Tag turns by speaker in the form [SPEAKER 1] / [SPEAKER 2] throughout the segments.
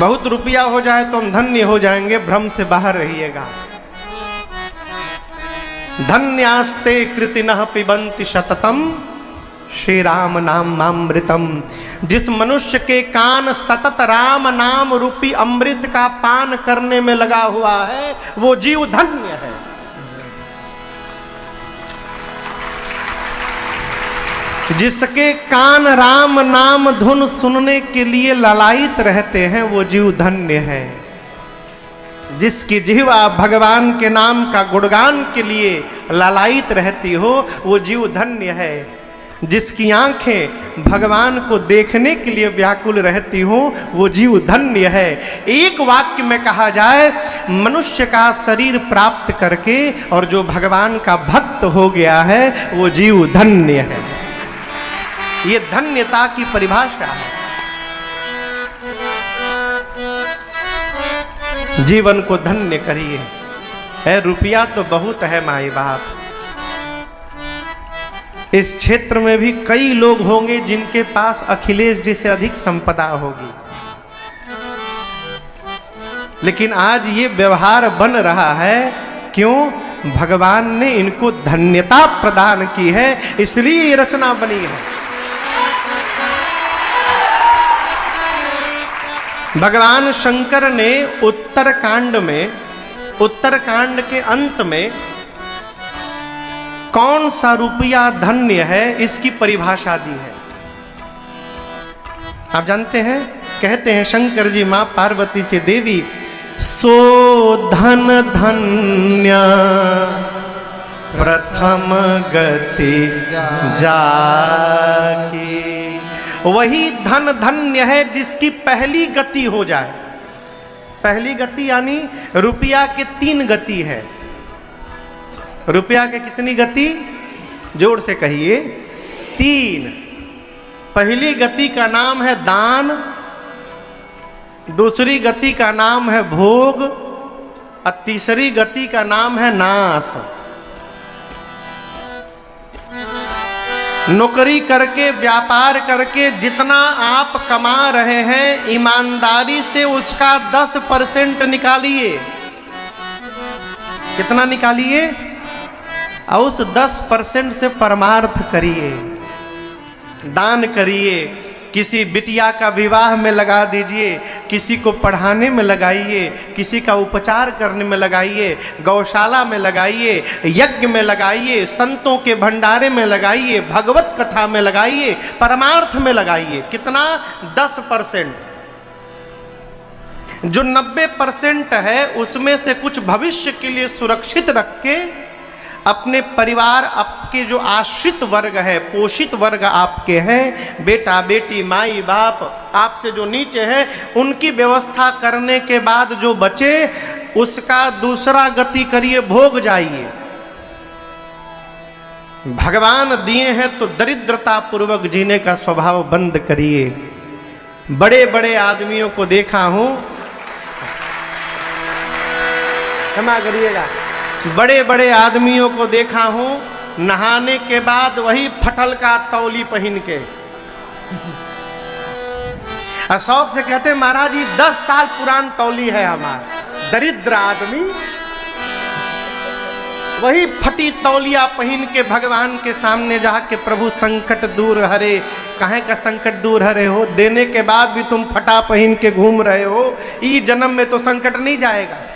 [SPEAKER 1] बहुत रुपया हो जाए तो हम धन्य हो जाएंगे, भ्रम से बाहर रहिएगा। धन्यास्ते कृतिनः पिबन्ति सततम श्री राम नामामृतम। जिस मनुष्य के कान सतत राम नाम रूपी अमृत का पान करने में लगा हुआ है, वो जीव धन्य है। जिसके कान राम नाम धुन सुनने के लिए ललायित रहते हैं, वो जीव धन्य है। जिसकी जिह्वा भगवान के नाम का गुणगान के लिए ललायित रहती हो, वो जीव धन्य है। जिसकी आंखें भगवान को देखने के लिए व्याकुल रहती हो, वो जीव धन्य है। एक वाक्य में कहा जाए, मनुष्य का शरीर प्राप्त करके और जो भगवान का भक्त हो गया है, वो जीव धन्य है। ये धन्यता की परिभाषा है। जीवन को धन्य करिए। है रुपया तो बहुत है माई बाप, इस क्षेत्र में भी कई लोग होंगे जिनके पास अखिलेश जी से अधिक संपदा होगी, लेकिन आज ये व्यवहार बन रहा है। क्यों? भगवान ने इनको धन्यता प्रदान की है, इसलिए ये रचना बनी है। भगवान शंकर ने उत्तरकांड के अंत में कौन सा रुपया धन्य है, इसकी परिभाषा दी है। आप जानते हैं, कहते हैं शंकर जी मां पार्वती से, देवी सो धन धन्य प्रथम गति जाकी। वही धन धन्य है जिसकी पहली गति हो जाए। पहली गति यानी रुपया के 3 गति है। रुपया के कितनी गति? जोर से कहिए, 3। पहली गति का नाम है दान, दूसरी गति का नाम है भोग और तीसरी गति का नाम है नाश। नौकरी करके, व्यापार करके जितना आप कमा रहे हैं, ईमानदारी से उसका 10% निकालिए। कितना निकालिए? और उस 10% से परमार्थ करिए, दान करिए। किसी बिटिया का विवाह में लगा दीजिए, किसी को पढ़ाने में लगाइए, किसी का उपचार करने में लगाइए, गौशाला में लगाइए, यज्ञ में लगाइए, संतों के भंडारे में लगाइए, भगवत कथा में लगाइए, परमार्थ में लगाइए। कितना? 10%। जो 90% है उसमें से कुछ भविष्य के लिए सुरक्षित रख के अपने परिवार, आपके जो आश्रित वर्ग है, पोषित वर्ग आपके हैं, बेटा बेटी, माई बाप, आपसे जो नीचे है, उनकी व्यवस्था करने के बाद जो बचे उसका दूसरा गति करिए, भोग जाइए। भगवान दिए हैं तो दरिद्रता पूर्वक जीने का स्वभाव बंद करिए। बड़े बड़े आदमियों को देखा हूं, क्षमा करिएगा, बड़े बड़े आदमियों को देखा हूं, नहाने के बाद वही फटल का तौली पहन के शौक से कहते महाराज जी 10 साल पुरान तौली है हमारा। दरिद्र आदमी वही फटी तौलिया पहन के भगवान के सामने जाके, प्रभु संकट दूर हरे। काहे का संकट दूर हरे हो? देने के बाद भी तुम फटा पहन के घूम रहे हो, इस जन्म में तो संकट नहीं जाएगा।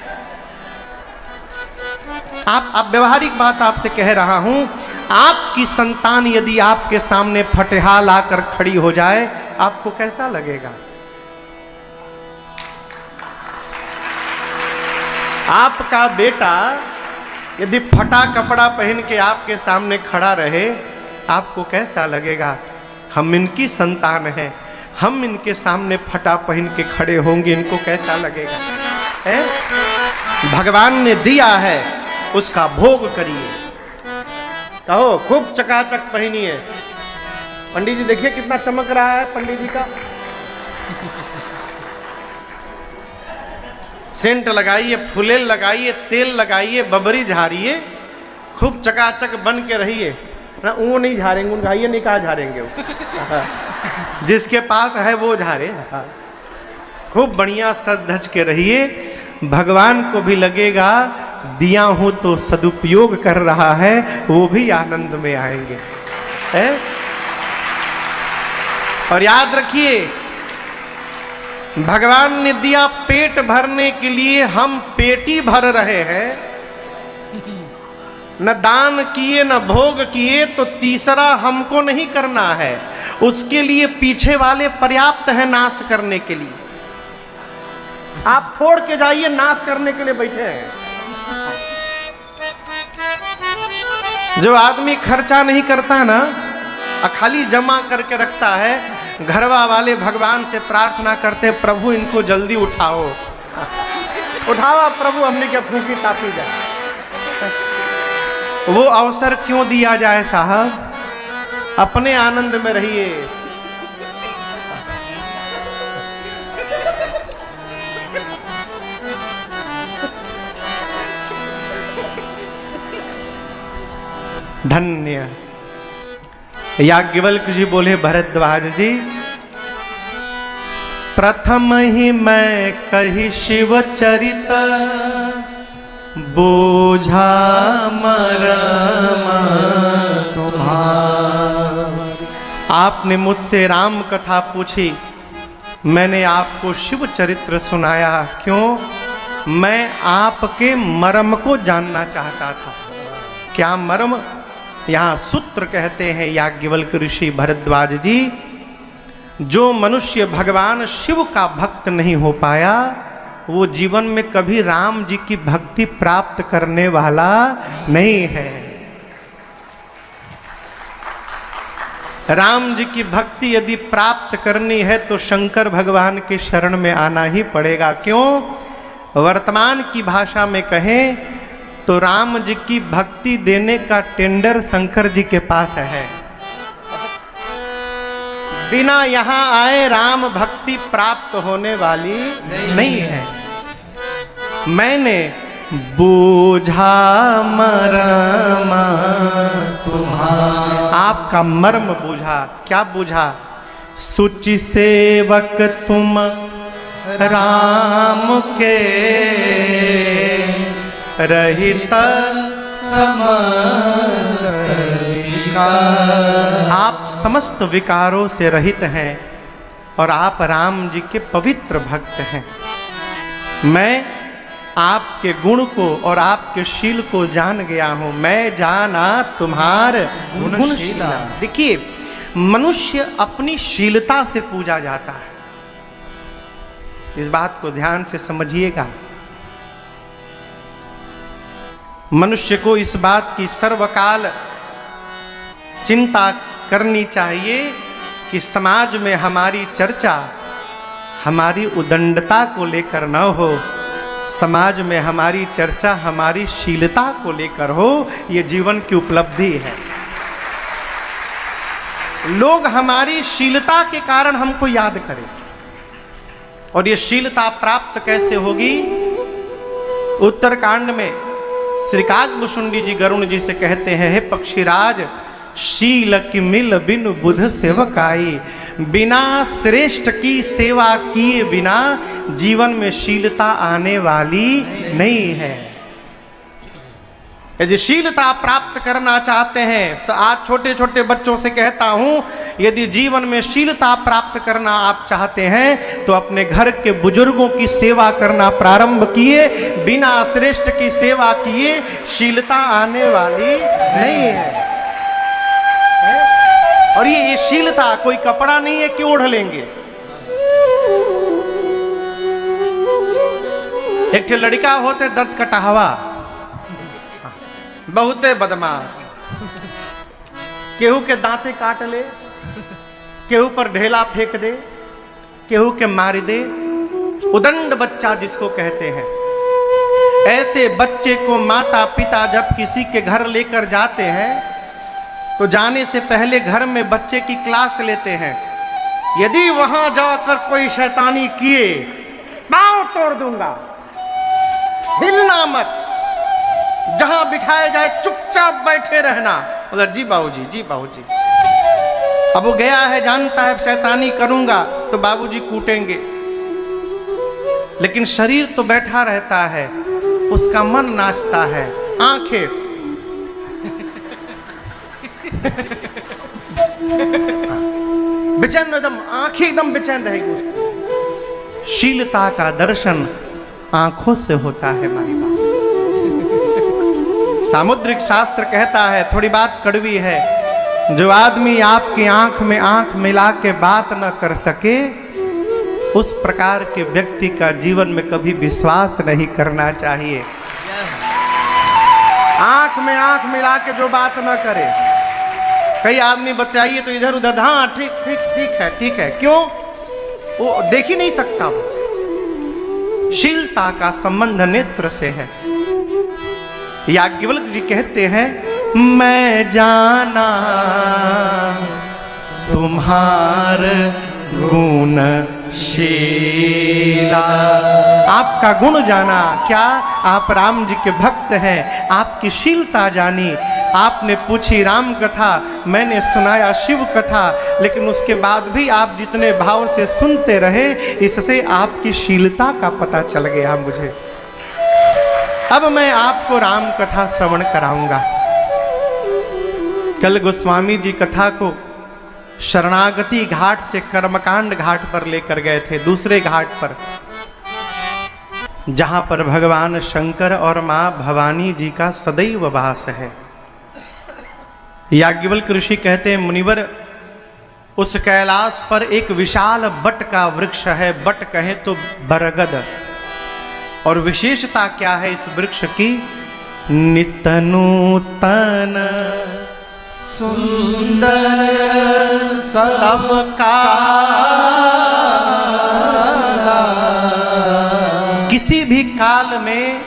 [SPEAKER 1] आप व्यवहारिक बात आपसे कह रहा हूं, आपकी संतान यदि आपके सामने फटेहाल आकर खड़ी हो जाए, आपको कैसा लगेगा? आपका बेटा यदि फटा कपड़ा पहन के आपके सामने खड़ा रहे, आपको कैसा लगेगा? हम इनकी संतान हैं, हम इनके सामने फटा पहन के खड़े होंगे, इनको कैसा लगेगा? है? भगवान ने दिया है, उसका भोग करिए। कहो खूब चकाचक पहनिए। पंडित जी देखिए कितना चमक रहा है पंडित जी का। सेंट लगाइए, फुलेल लगाइए, तेल लगाइए, बबरी झाड़िए, खूब चकाचक बन के रहिए ना। वो नहीं झाड़ेंगे, उनका ये नहीं कहा झाड़ेंगे वो। जिसके पास है वो झाड़े। खूब बढ़िया सज धज के रहिए, भगवान को भी लगेगा दिया हूं तो सदुपयोग कर रहा है, वो भी आनंद में आएंगे है? और याद रखिए, भगवान ने दिया पेट भरने के लिए, हम पेटी भर रहे हैं, न दान किए न भोग किए, तो तीसरा हमको नहीं करना है, उसके लिए पीछे वाले पर्याप्त है नाश करने के लिए। आप छोड़ के जाइए, नाश करने के लिए बैठे हैं। जो आदमी खर्चा नहीं करता ना, खाली जमा करके रखता है, घरवा वाले भगवान से प्रार्थना करते, प्रभु इनको जल्दी उठाओ, उठाओ प्रभु, हमने क्या फूंकी तापी जाए। वो अवसर क्यों दिया जाए साहब, अपने आनंद में रहिए। धन्य। याज्ञवल्क्य जी बोले, भरद्वाज जी, प्रथम ही मैं कही शिव चरित, बोझा मरम तुम्हार। आपने मुझसे राम कथा पूछी, मैंने आपको शिव चरित्र सुनाया। क्यों? मैं आपके मर्म को जानना चाहता था। क्या मर्म? यहाँ सूत्र कहते हैं याज्ञवल्क्य ऋषि, भरद्वाज जी, जो मनुष्य भगवान शिव का भक्त नहीं हो पाया, वो जीवन में कभी राम जी की भक्ति प्राप्त करने वाला नहीं है। राम जी की भक्ति यदि प्राप्त करनी है तो शंकर भगवान के शरण में आना ही पड़ेगा। क्यों? वर्तमान की भाषा में कहें तो राम जी की भक्ति देने का टेंडर शंकर जी के पास है। बिना यहाँ आए राम भक्ति प्राप्त होने वाली नहीं है। मैंने बूझा मर्म तुम्हारा, आपका मर्म बूझा। क्या बूझा? सुचि सेवक तुम राम के, रहित समस्त विकार। आप समस्त विकारों से रहित हैं और आप राम जी के पवित्र भक्त हैं। मैं आपके गुण को और आपके शील को जान गया हूं। मैं जाना तुम्हार गुणशीला। देखिए, मनुष्य अपनी शीलता से पूजा जाता है, इस बात को ध्यान से समझिएगा। मनुष्य को इस बात की सर्वकाल चिंता करनी चाहिए कि समाज में हमारी चर्चा हमारी उदंडता को लेकर न हो, समाज में हमारी चर्चा हमारी शीलता को लेकर हो। ये जीवन की उपलब्धि है। लोग हमारी शीलता के कारण हमको याद करें। और ये शीलता प्राप्त कैसे होगी? उत्तरकांड में श्री काकभूषुंडी जी गरुण जी से कहते हैं, हे पक्षीराज, शील की मिल बिन बुध सेवकाई। बिना श्रेष्ठ की सेवा किए बिना जीवन में शीलता आने वाली नहीं है। यदि शीलता प्राप्त करना चाहते हैं, आज छोटे छोटे बच्चों से कहता हूं, यदि जीवन में शीलता प्राप्त करना आप चाहते हैं तो अपने घर के बुजुर्गों की सेवा करना प्रारंभ किए। बिना श्रेष्ठ की सेवा किए शीलता आने वाली नहीं है। और ये शीलता कोई कपड़ा नहीं है कि ओढ़ लेंगे। एक लड़का होते दंत कटावा, बहुते बदमाश, केहू के दांते काट ले, केहू पर ढेला फेंक दे, केहू के मार दे। उदंड बच्चा जिसको कहते हैं। ऐसे बच्चे को माता पिता जब किसी के घर लेकर जाते हैं तो जाने से पहले घर में बच्चे की क्लास लेते हैं। यदि वहां जाकर कोई शैतानी किए, पांव तोड़ दूंगा, हिलना मत, जहां बिठाया जाए चुपचाप बैठे रहना। बोला जी बाबूजी, जी बाबूजी। अब वो गया है, जानता है शैतानी करूंगा तो बाबूजी कूटेंगे। लेकिन शरीर तो बैठा रहता है, उसका मन नाचता है। आंखें बेचैन, एकदम आंखें एकदम बेचैन रहेगी उसकी। शीलता का दर्शन आंखों से होता है माई बाप। सामुद्रिक शास्त्र कहता है, थोड़ी बात कड़वी है, जो आदमी आपकी आंख में आंख मिला के बात न कर सके, उस प्रकार के व्यक्ति का जीवन में कभी विश्वास नहीं करना चाहिए। आंख में आंख मिला के जो बात न करे। कई आदमी बताइए तो इधर उधर, हाँ ठीक ठीक ठीक है ठीक है, क्यों? वो देख ही नहीं सकता। शीलता का संबंध नेत्र से है। याज्ञवल्क्य जी कहते हैं, मैं जाना तुम्हार गुण शीला। आपका गुण जाना, क्या आप राम जी के भक्त हैं, आपकी शीलता जानी। आपने पूछी राम कथा, मैंने सुनाया शिव कथा, लेकिन उसके बाद भी आप जितने भाव से सुनते रहे, इससे आपकी शीलता का पता चल गया मुझे। अब मैं आपको राम कथा श्रवण कराऊंगा। कल गोस्वामी जी कथा को शरणागति घाट से कर्मकांड घाट पर लेकर गए थे, दूसरे घाट पर, जहां पर भगवान शंकर और मां भवानी जी का सदैव वास है। याज्ञवल्क्य ऋषि कहते हैं, मुनिवर, उस कैलाश पर एक विशाल बट का वृक्ष है। बट कहे तो बरगद। और विशेषता क्या है इस वृक्ष की? नित नूतन सुंदर सबका। किसी भी काल में,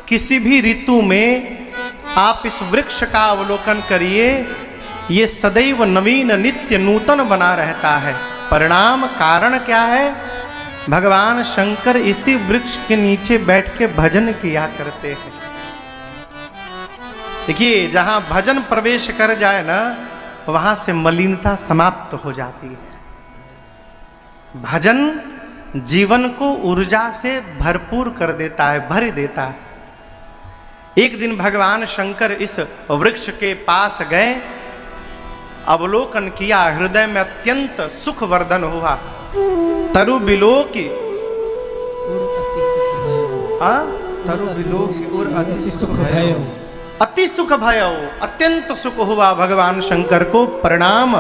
[SPEAKER 1] किसी भी ऋतु में आप इस वृक्ष का अवलोकन करिए, ये सदैव नवीन नित्य नूतन बना रहता है। परिणाम कारण क्या है? भगवान शंकर इसी वृक्ष के नीचे बैठ के भजन किया करते हैं। देखिए, जहां भजन प्रवेश कर जाए ना, वहां से मलिनता समाप्त हो जाती है। भजन जीवन को ऊर्जा से भरपूर कर देता है, भर देता है। एक दिन भगवान शंकर इस वृक्ष के पास गए, अवलोकन किया, हृदय में अत्यंत सुख वर्धन हुआ। तरु बिलोकी,
[SPEAKER 2] तरु बिलोकी और अति सुख भयो।
[SPEAKER 1] अति सुख भयो, अत्यंत सुख हुआ भगवान शंकर को। परिणाम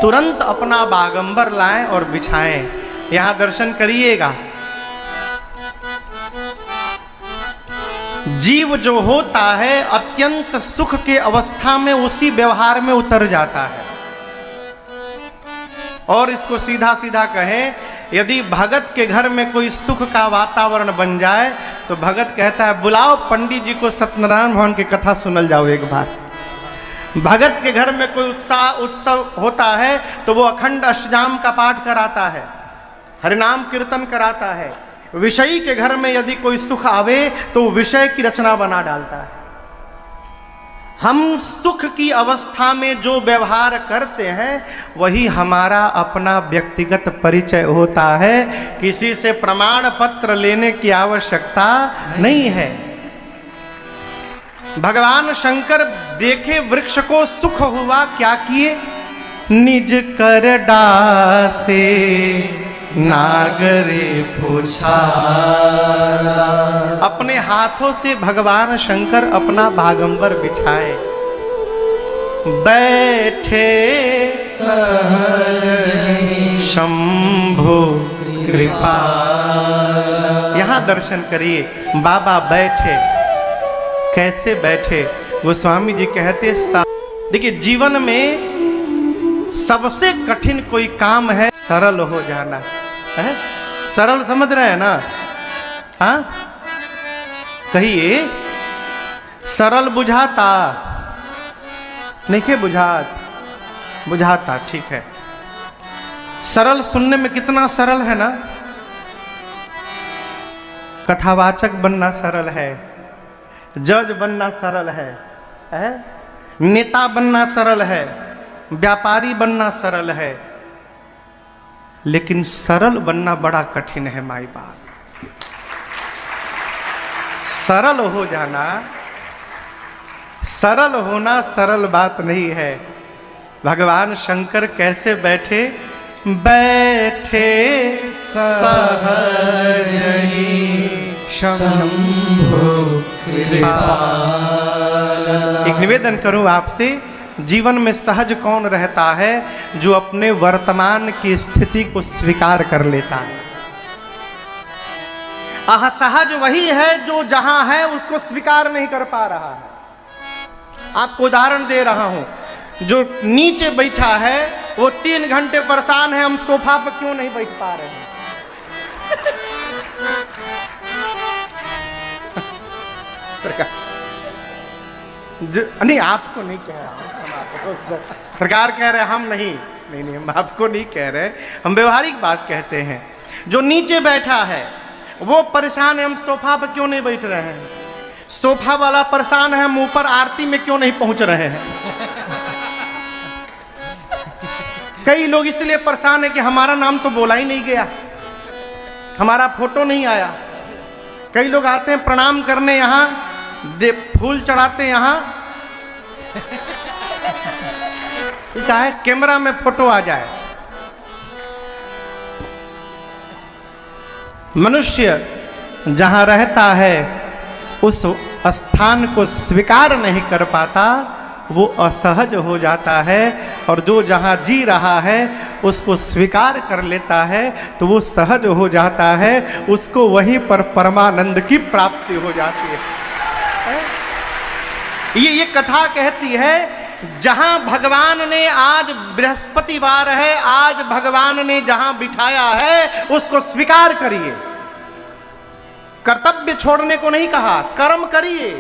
[SPEAKER 1] तुरंत अपना बागंबर लाएं और बिछाएं। यहां दर्शन करिएगा। जीव जो होता है अत्यंत सुख के अवस्था में उसी व्यवहार में उतर जाता है। और इसको सीधा सीधा कहें, यदि भगत के घर में कोई सुख का वातावरण बन जाए तो भगत कहता है, बुलाओ पंडित जी को सत्यनारायण भवन की कथा सुनल जाओ एक बार। भगत के घर में कोई उत्सव होता है तो वो अखंड अष्टजाम का पाठ कराता है, हरिनाम कीर्तन कराता है। विषयी के घर में यदि कोई सुख आवे तो विषय की रचना बना डालता है। हम सुख की अवस्था में जो व्यवहार करते हैं वही हमारा अपना व्यक्तिगत परिचय होता है। किसी से प्रमाण पत्र लेने की आवश्यकता नहीं है। भगवान शंकर देखे वृक्ष को, सुख हुआ, क्या किए? निज कर डासे नागरे पूछा। अपने हाथों से भगवान शंकर अपना बागंबर बिछाए, बैठे सहज शंभु कृपा। यहां दर्शन करिए, बाबा बैठे। कैसे बैठे? गोस्वामी जी कहते, देखिए, जीवन में सबसे कठिन कोई काम है सरल हो जाना है। सरल समझ रहे हैं ना? हाँ, कहिए, सरल बुझाता? नहीं बुझाता, ठीक है। सरल सुनने में कितना सरल है ना। कथावाचक बनना सरल है, जज बनना सरल है, नेता बनना सरल है, व्यापारी बनना सरल है, लेकिन सरल बनना बड़ा कठिन है माई बाप। सरल हो जाना, सरल होना सरल बात नहीं है। भगवान शंकर कैसे बैठे? बैठे सहज शंभो कृपाल। एक निवेदन करूं आपसे, जीवन में सहज कौन रहता है? जो अपने वर्तमान की स्थिति को स्वीकार कर लेता है। असहज वही है जो जहां है उसको स्वीकार नहीं कर पा रहा है। आपको उदाहरण दे रहा हूं, जो नीचे बैठा है वो 3 घंटे परेशान है, हम सोफा पर क्यों नहीं बैठ पा रहे हैं। नहीं, आपको नहीं कह रहा, सरकार कह रहे हम नहीं, हम आपको नहीं कह रहे, हम व्यवहारिक बात कहते हैं। जो नीचे बैठा है वो परेशान है, हम सोफा पर क्यों नहीं बैठ रहे हैं। सोफा वाला परेशान है, हम ऊपर आरती में क्यों नहीं पहुंच रहे हैं। कई लोग इसलिए परेशान है कि हमारा नाम तो बोला ही नहीं गया, हमारा फोटो नहीं आया। कई लोग आते हैं प्रणाम करने, यहाँ फूल चढ़ाते, यहाँ क्या है, कैमरा में फोटो आ जाए। मनुष्य जहां रहता है उस स्थान को स्वीकार नहीं कर पाता, वो असहज हो जाता है। और जो जहां जी रहा है उसको स्वीकार कर लेता है तो वो सहज हो जाता है, उसको वहीं पर परमानंद की प्राप्ति हो जाती है। ये कथा कहती है, जहां भगवान ने, आज बृहस्पतिवार है, आज भगवान ने जहां बिठाया है उसको स्वीकार करिए। कर्तव्य छोड़ने को नहीं कहा, कर्म करिए,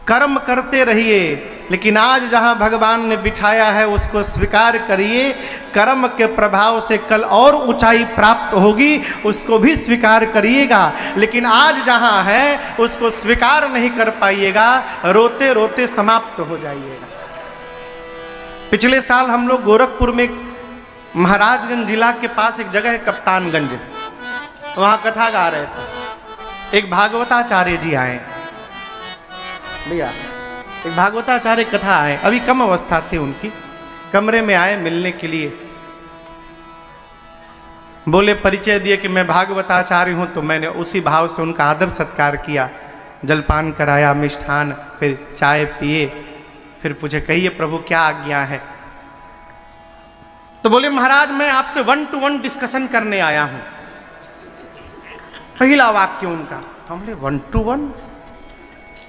[SPEAKER 1] कर्म करते रहिए, लेकिन आज जहां भगवान ने बिठाया है उसको स्वीकार करिए। कर्म के प्रभाव से कल और ऊंचाई प्राप्त होगी, उसको भी स्वीकार करिएगा। लेकिन आज जहां है उसको स्वीकार नहीं कर पाइएगा, रोते रोते समाप्त हो जाइएगा। पिछले साल हम लोग गोरखपुर में, महाराजगंज जिला के पास एक जगह है कप्तानगंज, वहां कथा गा रहे थे। एक भागवताचार्य जी आए, भैया एक भागवताचार्य कथा आए, अभी कम अवस्था थी उनकी, कमरे में आए मिलने के लिए। बोले, परिचय दिए कि मैं भागवताचार्य हूं, तो मैंने उसी भाव से उनका आदर सत्कार किया, जलपान कराया, मिष्ठान, फिर चाय पिए, फिर पूछे कहिए प्रभु क्या आज्ञा है। तो बोले महाराज मैं आपसे 1 to 1 डिस्कशन करने आया हूं। पहला वाक्य उनका, तो हम बोले 1 to 1,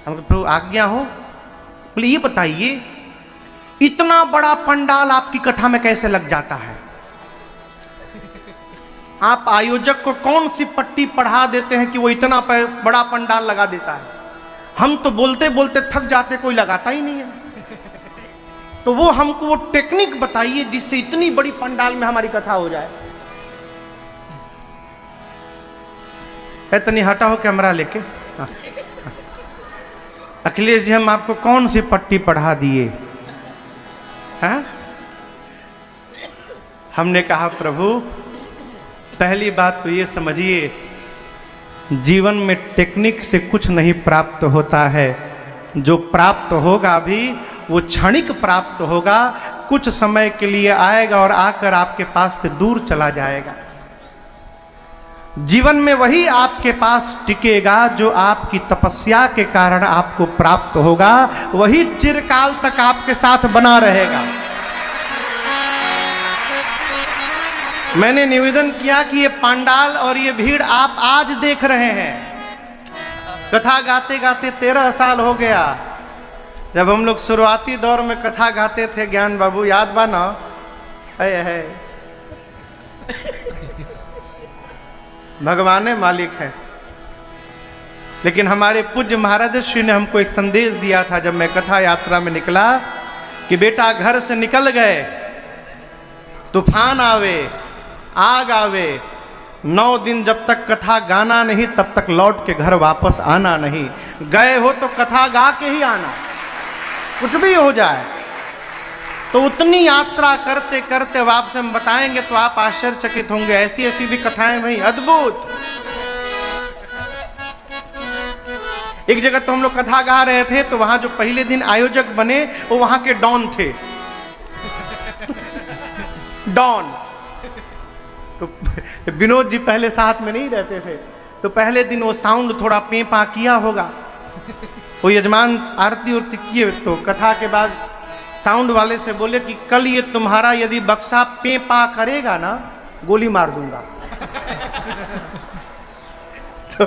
[SPEAKER 1] हम प्रभु आज्ञा हो। बोले ये बताइए, इतना बड़ा पंडाल आपकी कथा में कैसे लग जाता है? आप आयोजक को कौन सी पट्टी पढ़ा देते हैं कि वो इतना बड़ा पंडाल लगा देता है? हम तो बोलते बोलते थक जाते, कोई लगाता ही नहीं है। तो वो हमको वो टेक्निक बताइए जिससे इतनी बड़ी पंडाल में हमारी कथा हो जाए। इतनी हटा हो कैमरा लेके। हाँ। अखिलेश जी हम आपको कौन सी पट्टी पढ़ा दिए? हाँ? हमने कहा प्रभु पहली बात तो ये समझिए, जीवन में टेक्निक से कुछ नहीं प्राप्त होता है। जो प्राप्त होगा भी वो क्षणिक प्राप्त होगा, कुछ समय के लिए आएगा और आकर आपके पास से दूर चला जाएगा। जीवन में वही आपके पास टिकेगा जो आपकी तपस्या के कारण आपको प्राप्त होगा, वही चिरकाल तक आपके साथ बना रहेगा। मैंने निवेदन किया कि ये पंडाल और ये भीड़ आप आज देख रहे हैं। कथा गाते गाते 13 साल हो गया। जब हम लोग शुरुआती दौर में कथा गाते थे, ज्ञान बाबू याद बा ना? है भगवान मालिक है। लेकिन हमारे पूज्य महाराज श्री ने हमको एक संदेश दिया था जब मैं कथा यात्रा में निकला कि बेटा घर से निकल गए, तूफान आवे, आग आवे, 9 दिन जब तक कथा गाना नहीं तब तक लौट के घर वापस आना नहीं। गए हो तो कथा गा के ही आना, कुछ भी हो जाए। तो उतनी यात्रा करते करते अब आपसे हम बताएंगे तो आप आश्चर्यचकित होंगे। ऐसी ऐसी भी कथाएं भाई, अद्भुत। एक जगह तो हम लोग कथा गा रहे थे, तो वहां जो पहले दिन आयोजक बने वो वहां के डॉन थे। डॉन तो विनोद जी पहले साथ में नहीं रहते थे, तो पहले दिन वो साउंड थोड़ा पेपा किया होगा। वो यजमान आरती उरती किए, तो कथा के बाद साउंड वाले से बोले कि कल ये तुम्हारा यदि बक्सा पेपा करेगा ना, गोली मार दूंगा। तो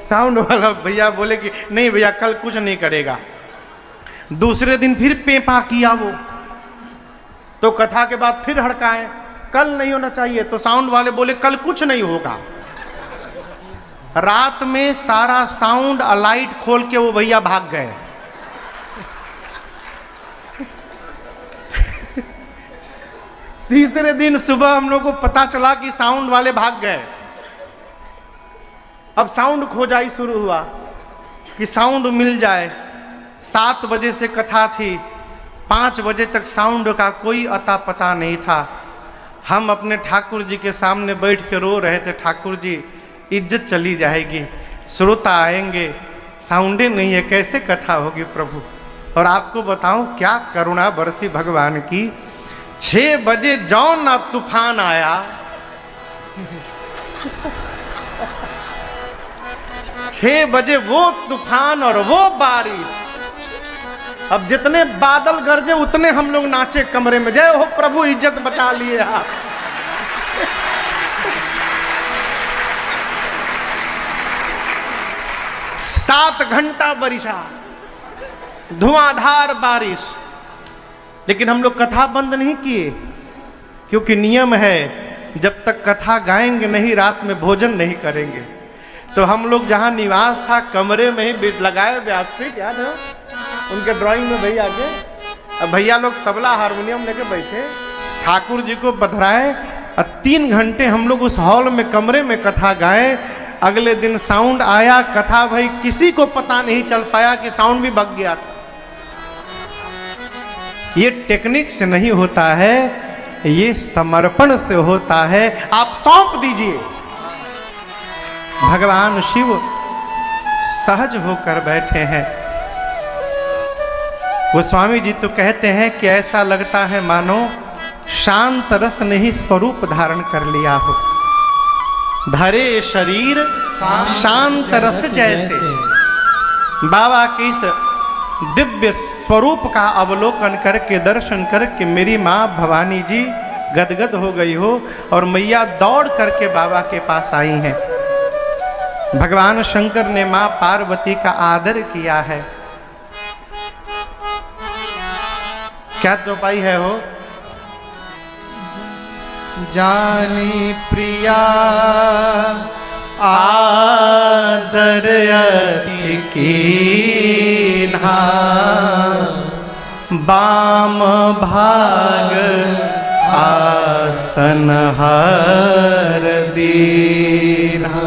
[SPEAKER 1] साउंड वाला भैया बोले कि नहीं भैया कल कुछ नहीं करेगा। दूसरे दिन फिर पेपा किया वो, तो कथा के बाद फिर हड़काए, कल नहीं होना चाहिए। तो साउंड वाले बोले कल कुछ नहीं होगा। रात में सारा साउंड लाइट खोल के वो भैया भाग गए। तीसरे दिन सुबह हम लोग को पता चला कि साउंड वाले भाग गए। अब साउंड खोजाई शुरू हुआ कि साउंड मिल जाए। 7 बजे से कथा थी, 5 बजे तक साउंड का कोई अता पता नहीं था। हम अपने ठाकुर जी के सामने बैठ के रो रहे थे, ठाकुर जी इज्जत चली जाएगी, श्रोता आएंगे, साउंडे नहीं है, कैसे कथा होगी प्रभु। और आपको बताऊं क्या करुणा बरसी भगवान की। 6 बजे जौन ना तूफान आया, 6 बजे वो तूफान और वो बारिश। अब जितने बादल गरजे उतने हम लोग नाचे कमरे में, जय हो प्रभु इज्जत बचा लिए आप। 7 घंटा बरिशा, धुआंधार बारिश, लेकिन हम लोग कथा बंद नहीं किए, क्योंकि नियम है जब तक कथा गाएंगे नहीं रात में भोजन नहीं करेंगे। तो हम लोग जहाँ निवास था कमरे में ही लगाए व्यासपीठ, याद है उनके ड्राइंग में भैया के। अब भैया लोग तबला हारमोनियम लेके बैठे, ठाकुर जी को बधराए, और 3 घंटे हम लोग उस हॉल में कमरे में कथा गाए। अगले दिन साउंड आया, कथा भाई किसी को पता नहीं चल पाया कि साउंड भी भग गया। ये टेक्निक से नहीं होता है, ये समर्पण से होता है। आप सौंप दीजिए, भगवान शिव सहज होकर बैठे हैं। वो स्वामी जी तो कहते हैं कि ऐसा लगता है मानो शांत रस ने ही स्वरूप धारण कर लिया हो। धरे शरीर शांत रस जैसे। बाबा के इस दिव्य स्वरूप का अवलोकन करके, दर्शन करके मेरी माँ भवानी जी गदगद हो गई हो, और मैया दौड़ करके बाबा के पास आई हैं। भगवान शंकर ने माँ पार्वती का आदर किया है। क्या चौपाई है हो?
[SPEAKER 2] जानी प्रिया
[SPEAKER 1] आदर अति कीन्हा, बाम भाग आसन हर दीन्हा।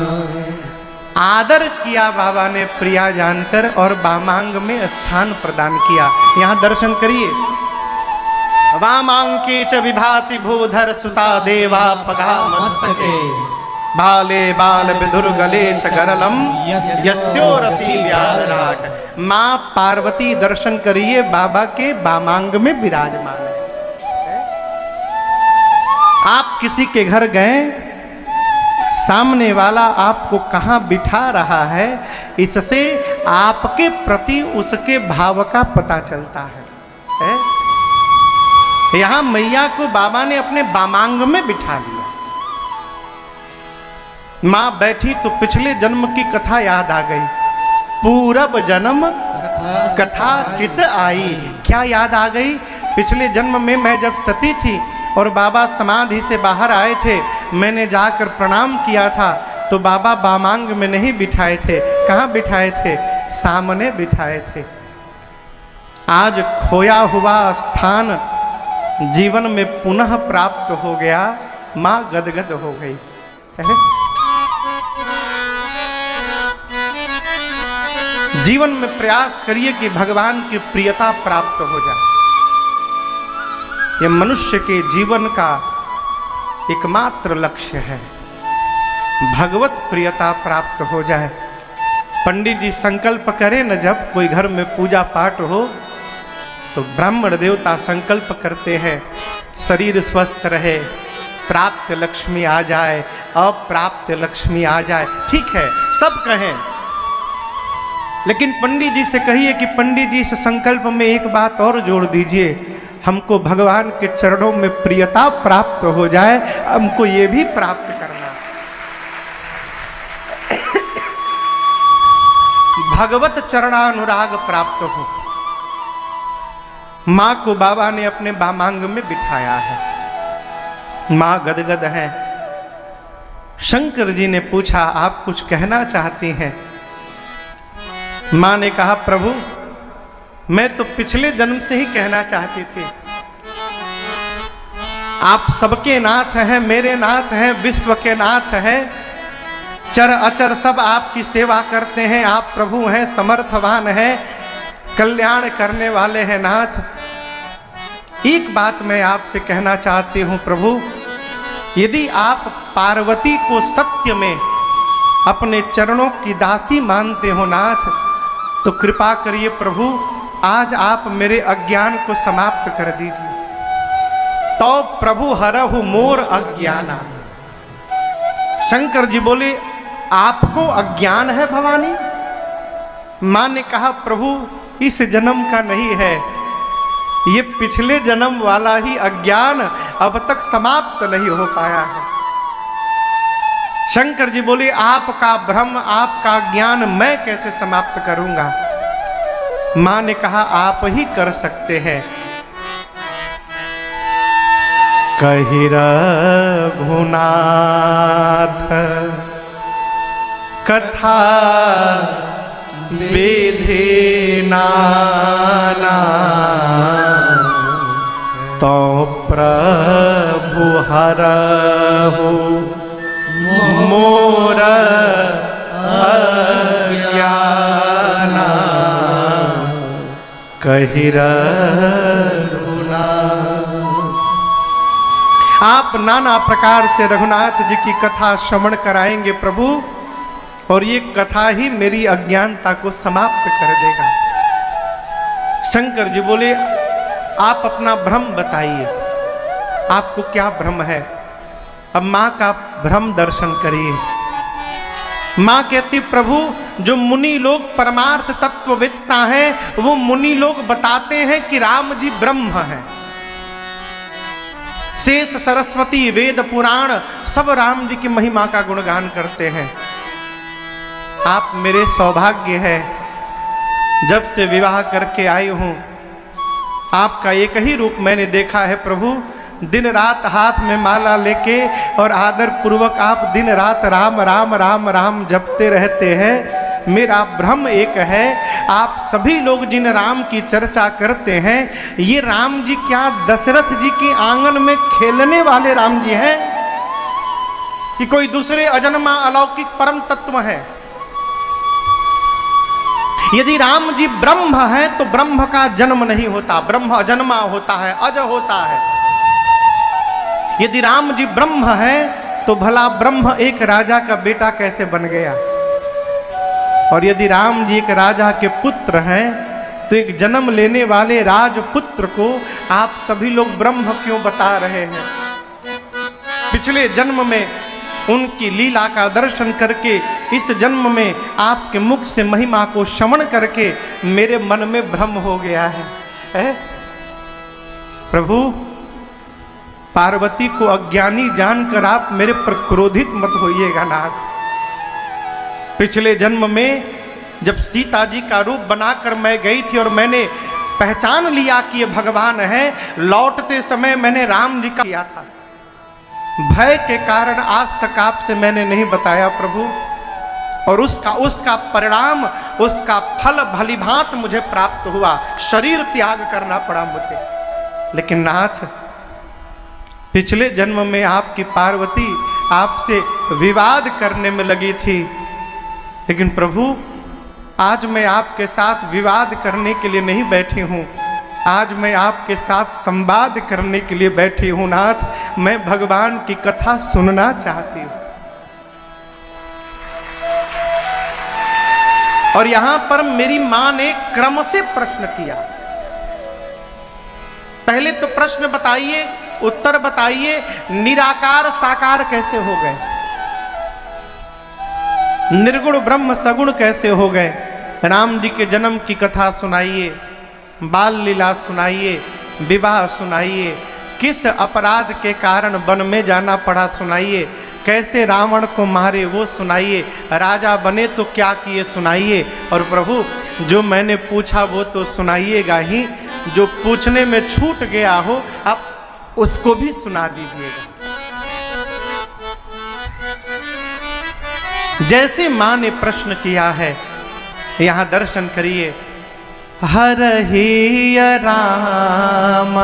[SPEAKER 1] आदर किया बाबा ने प्रिया जानकर, और वामांग में स्थान प्रदान किया। यहाँ दर्शन करिए। वामांके च विभाति भूधर सुता देवा पगा मस्तके, बाले बाल विधुर गले च गरलम यस्यो रसी व्याधराट। माँ पार्वती दर्शन करिए, बाबा के वामांग में विराजमान है। आप किसी के घर गए, सामने वाला आपको कहाँ बिठा रहा है, इससे आपके प्रति उसके भाव का पता चलता है? यहाँ मैया को बाबा ने अपने वामांग में बिठा लिया। माँ बैठी तो पिछले जन्म की कथा याद आ गई। पूरब जन्म कथा चित आई। क्या याद आ गई? पिछले जन्म में मैं जब सती थी और बाबा समाधि से बाहर आए थे, मैंने जाकर प्रणाम किया था, तो बाबा वामांग में नहीं बिठाए थे। कहाँ बिठाए थे? सामने बिठाए थे। आज खोया हुआ स्थान जीवन में पुनः प्राप्त हो गया। माँ गदगद हो गई। जीवन में प्रयास करिए कि भगवान की प्रियता प्राप्त हो जाए। यह मनुष्य के जीवन का एकमात्र लक्ष्य है, भगवत प्रियता प्राप्त हो जाए। पंडित जी संकल्प करें न, जब कोई घर में पूजा पाठ हो तो ब्राह्मण देवता संकल्प करते हैं शरीर स्वस्थ रहे, प्राप्त लक्ष्मी आ जाए, अप्राप्त लक्ष्मी आ जाए। ठीक है, सब कहें, लेकिन पंडित जी से कहिए कि पंडित जी इस संकल्प में एक बात और जोड़ दीजिए, हमको भगवान के चरणों में प्रियता प्राप्त हो जाए, हमको ये भी प्राप्त करना। भगवत चरणानुराग प्राप्त हो। मां को बाबा ने अपने बामांग में बिठाया है, मां गदगद है। शंकर जी ने पूछा, आप कुछ कहना चाहती हैं? मां ने कहा, प्रभु मैं तो पिछले जन्म से ही कहना चाहती थी, आप सबके नाथ हैं, मेरे नाथ हैं, विश्व के नाथ हैं, चर अचर सब आपकी सेवा करते हैं, आप प्रभु हैं, समर्थवान हैं, कल्याण करने वाले हैं नाथ। एक बात मैं आपसे कहना चाहती हूं प्रभु, यदि आप पार्वती को सत्य में अपने चरणों की दासी मानते हो नाथ, तो कृपा करिए प्रभु, आज आप मेरे अज्ञान को समाप्त कर दीजिए। तो प्रभु हरहु मोर अज्ञाना। शंकर जी बोले, आपको अज्ञान है भवानी? मां ने कहा, प्रभु इस जन्म का नहीं है, ये पिछले जन्म वाला ही अज्ञान अब तक समाप्त नहीं हो पाया है। शंकर जी बोले, आपका भ्रम, आपका ज्ञान मैं कैसे समाप्त करूंगा? मां ने कहा, आप ही कर सकते हैं। कहि रघुनाथ कथा विधि नाना, तो प्रभु हरहु मोर अज्ञाना। कहि रघुनाथ। आप नाना प्रकार से रघुनाथ जी की कथा श्रवण कराएंगे प्रभु, और ये कथा ही मेरी अज्ञानता को समाप्त कर देगा। शंकर जी बोले, आप अपना भ्रम बताइए, आपको क्या भ्रम है? अब मां का भ्रम दर्शन करिए। मां कहती, प्रभु जो मुनि लोग परमार्थ तत्ववेत्ता हैं, वो मुनि लोग बताते हैं कि राम जी ब्रह्म हैं। शेष सरस्वती वेद पुराण सब राम जी की महिमा का गुणगान करते हैं। आप मेरे सौभाग्य है, जब से विवाह करके आई हूं, आपका एक ही रूप मैंने देखा है प्रभु। दिन रात हाथ में माला लेके और आदर पूर्वक आप दिन रात राम राम राम राम जपते रहते हैं। मेरा भ्रम एक है, आप सभी लोग जिन राम की चर्चा करते हैं, ये राम जी क्या दशरथ जी के आंगन में खेलने वाले राम जी हैं कि कोई दूसरे अजन्मा अलौकिक परम तत्व है? यदि राम जी ब्रह्म है तो ब्रह्म का जन्म नहीं होता, ब्रह्म अजन्मा होता है, अज होता है। यदि राम जी ब्रह्म है तो भला ब्रह्म एक राजा का बेटा कैसे बन गया? और यदि राम जी एक राजा के पुत्र हैं तो एक जन्म लेने वाले राजपुत्र को आप सभी लोग ब्रह्म क्यों बता रहे हैं? पिछले जन्म में उनकी लीला का दर्शन करके, इस जन्म में आपके मुख से महिमा को श्रवण करके मेरे मन में भ्रम हो गया है? प्रभु पार्वती को अज्ञानी जानकर आप मेरे पर क्रोधित मत होइएगा नाथ। पिछले जन्म में जब सीता जी का रूप बनाकर मैं गई थी और मैंने पहचान लिया कि ये भगवान है, लौटते समय मैंने राम जी का किया था। भय के कारण आज तक आपसे मैंने नहीं बताया प्रभु, और उसका परिणाम, उसका फल भलीभांत मुझे प्राप्त हुआ। शरीर त्याग करना पड़ा मुझे। लेकिन नाथ, पिछले जन्म में आपकी पार्वती आपसे विवाद करने में लगी थी, लेकिन प्रभु आज मैं आपके साथ विवाद करने के लिए नहीं बैठी हूँ, आज मैं आपके साथ संवाद करने के लिए बैठी हूं नाथ। मैं भगवान की कथा सुनना चाहती हूं। और यहां पर मेरी मां ने क्रम से प्रश्न किया। पहले तो प्रश्न बताइए, उत्तर बताइए, निराकार साकार कैसे हो गए, निर्गुण ब्रह्म सगुण कैसे हो गए। राम जी के जन्म की कथा सुनाइए, बाल लीला सुनाइए, विवाह सुनाइए, किस अपराध के कारण वन में जाना पड़ा सुनाइए, कैसे रावण को मारे वो सुनाइए, राजा बने तो क्या किए सुनाइए। और प्रभु जो मैंने पूछा वो तो सुनाइएगा ही, जो पूछने में छूट गया हो आप उसको भी सुना दीजिएगा। जैसे मां ने प्रश्न किया है, यहां दर्शन करिए। हरहि राम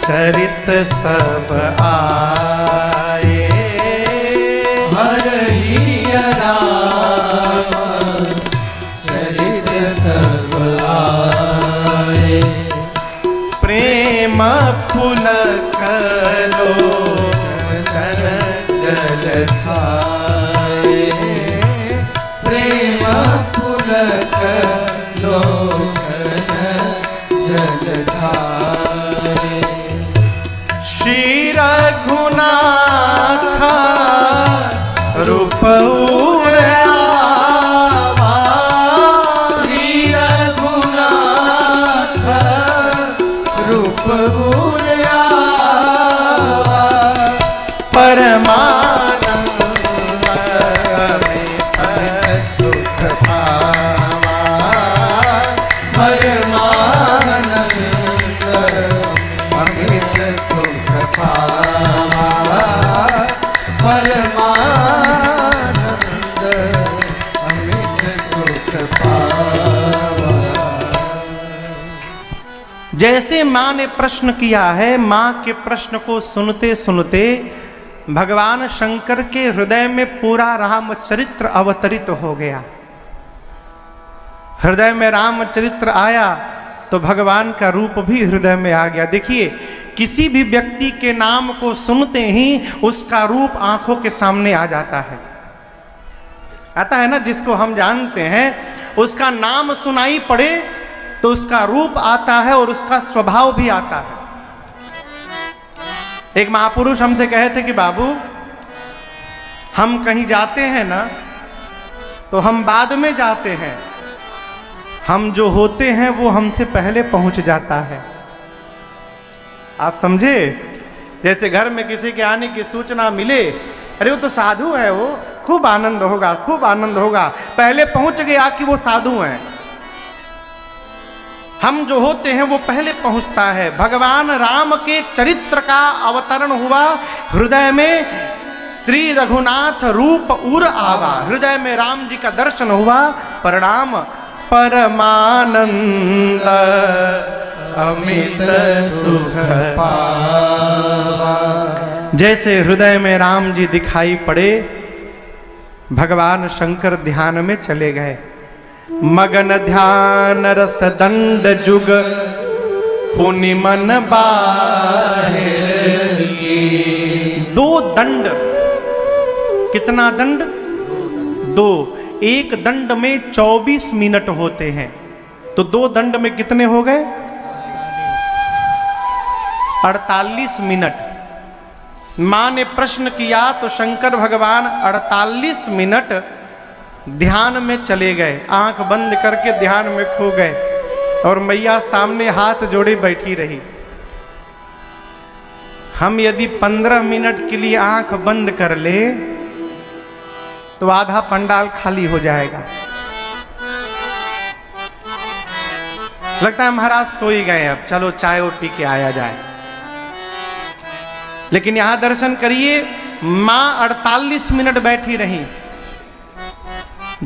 [SPEAKER 1] चरित सब आए,
[SPEAKER 2] हरहि राम चरित सब आए,
[SPEAKER 1] प्रेम पुलक
[SPEAKER 2] लोचन जल छाए, प्रेम पुलक लोचन जल छाए।
[SPEAKER 1] श्री रघुनाथ रूप आवा,
[SPEAKER 2] श्री रघुनाथ रूप आवा,
[SPEAKER 1] परमानंद
[SPEAKER 2] सुख पावा, परमानंद अमित सुख पावा, परमानंद अमित सुख पावा।
[SPEAKER 1] जैसे मां ने प्रश्न किया है, मां के प्रश्न को सुनते सुनते भगवान शंकर के हृदय में पूरा रामचरित्र अवतरित हो गया। हृदय में रामचरित्र आया तो भगवान का रूप भी हृदय में आ गया। देखिए, किसी भी व्यक्ति के नाम को सुनते ही उसका रूप आंखों के सामने आ जाता है। आता है ना, जिसको हम जानते हैं उसका नाम सुनाई पड़े तो उसका रूप आता है और उसका स्वभाव भी आता है। एक महापुरुष हमसे कहे थे कि बाबू हम कहीं जाते हैं ना तो हम बाद में जाते हैं, हम जो होते हैं वो हमसे पहले पहुंच जाता है। आप समझे? जैसे घर में किसी के आने की सूचना मिले, अरे वो तो साधु है, वो खूब आनंद होगा, खूब आनंद होगा, पहले पहुंच गया कि वो साधु हैं। हम जो होते हैं वो पहले पहुंचता है। भगवान राम के चरित्र का अवतरण हुआ हृदय में, श्री रघुनाथ रूप उर आवा, हृदय में राम जी का दर्शन हुआ। परिणाम परमानंद
[SPEAKER 2] अमित सुख पावा।
[SPEAKER 1] जैसे हृदय में राम जी दिखाई पड़े, भगवान शंकर ध्यान में चले गए। मगन ध्यान रस दंड जुग पुनि मन बाहिर की। दो दंड, कितना दंड? दो। एक दंड में 24 मिनट होते हैं, तो दो दंड में कितने हो गए? 48 मिनट। मां ने प्रश्न किया तो शंकर भगवान 48 मिनट ध्यान में चले गए, आंख बंद करके ध्यान में खो गए और मैया सामने हाथ जोड़े बैठी रही। हम यदि 15 मिनट के लिए आंख बंद कर ले तो आधा पंडाल खाली हो जाएगा। लगता है महाराज सो ही गए, अब चलो चाय और पी के आया जाए। लेकिन यहां दर्शन करिए, मां 48 मिनट बैठी रही।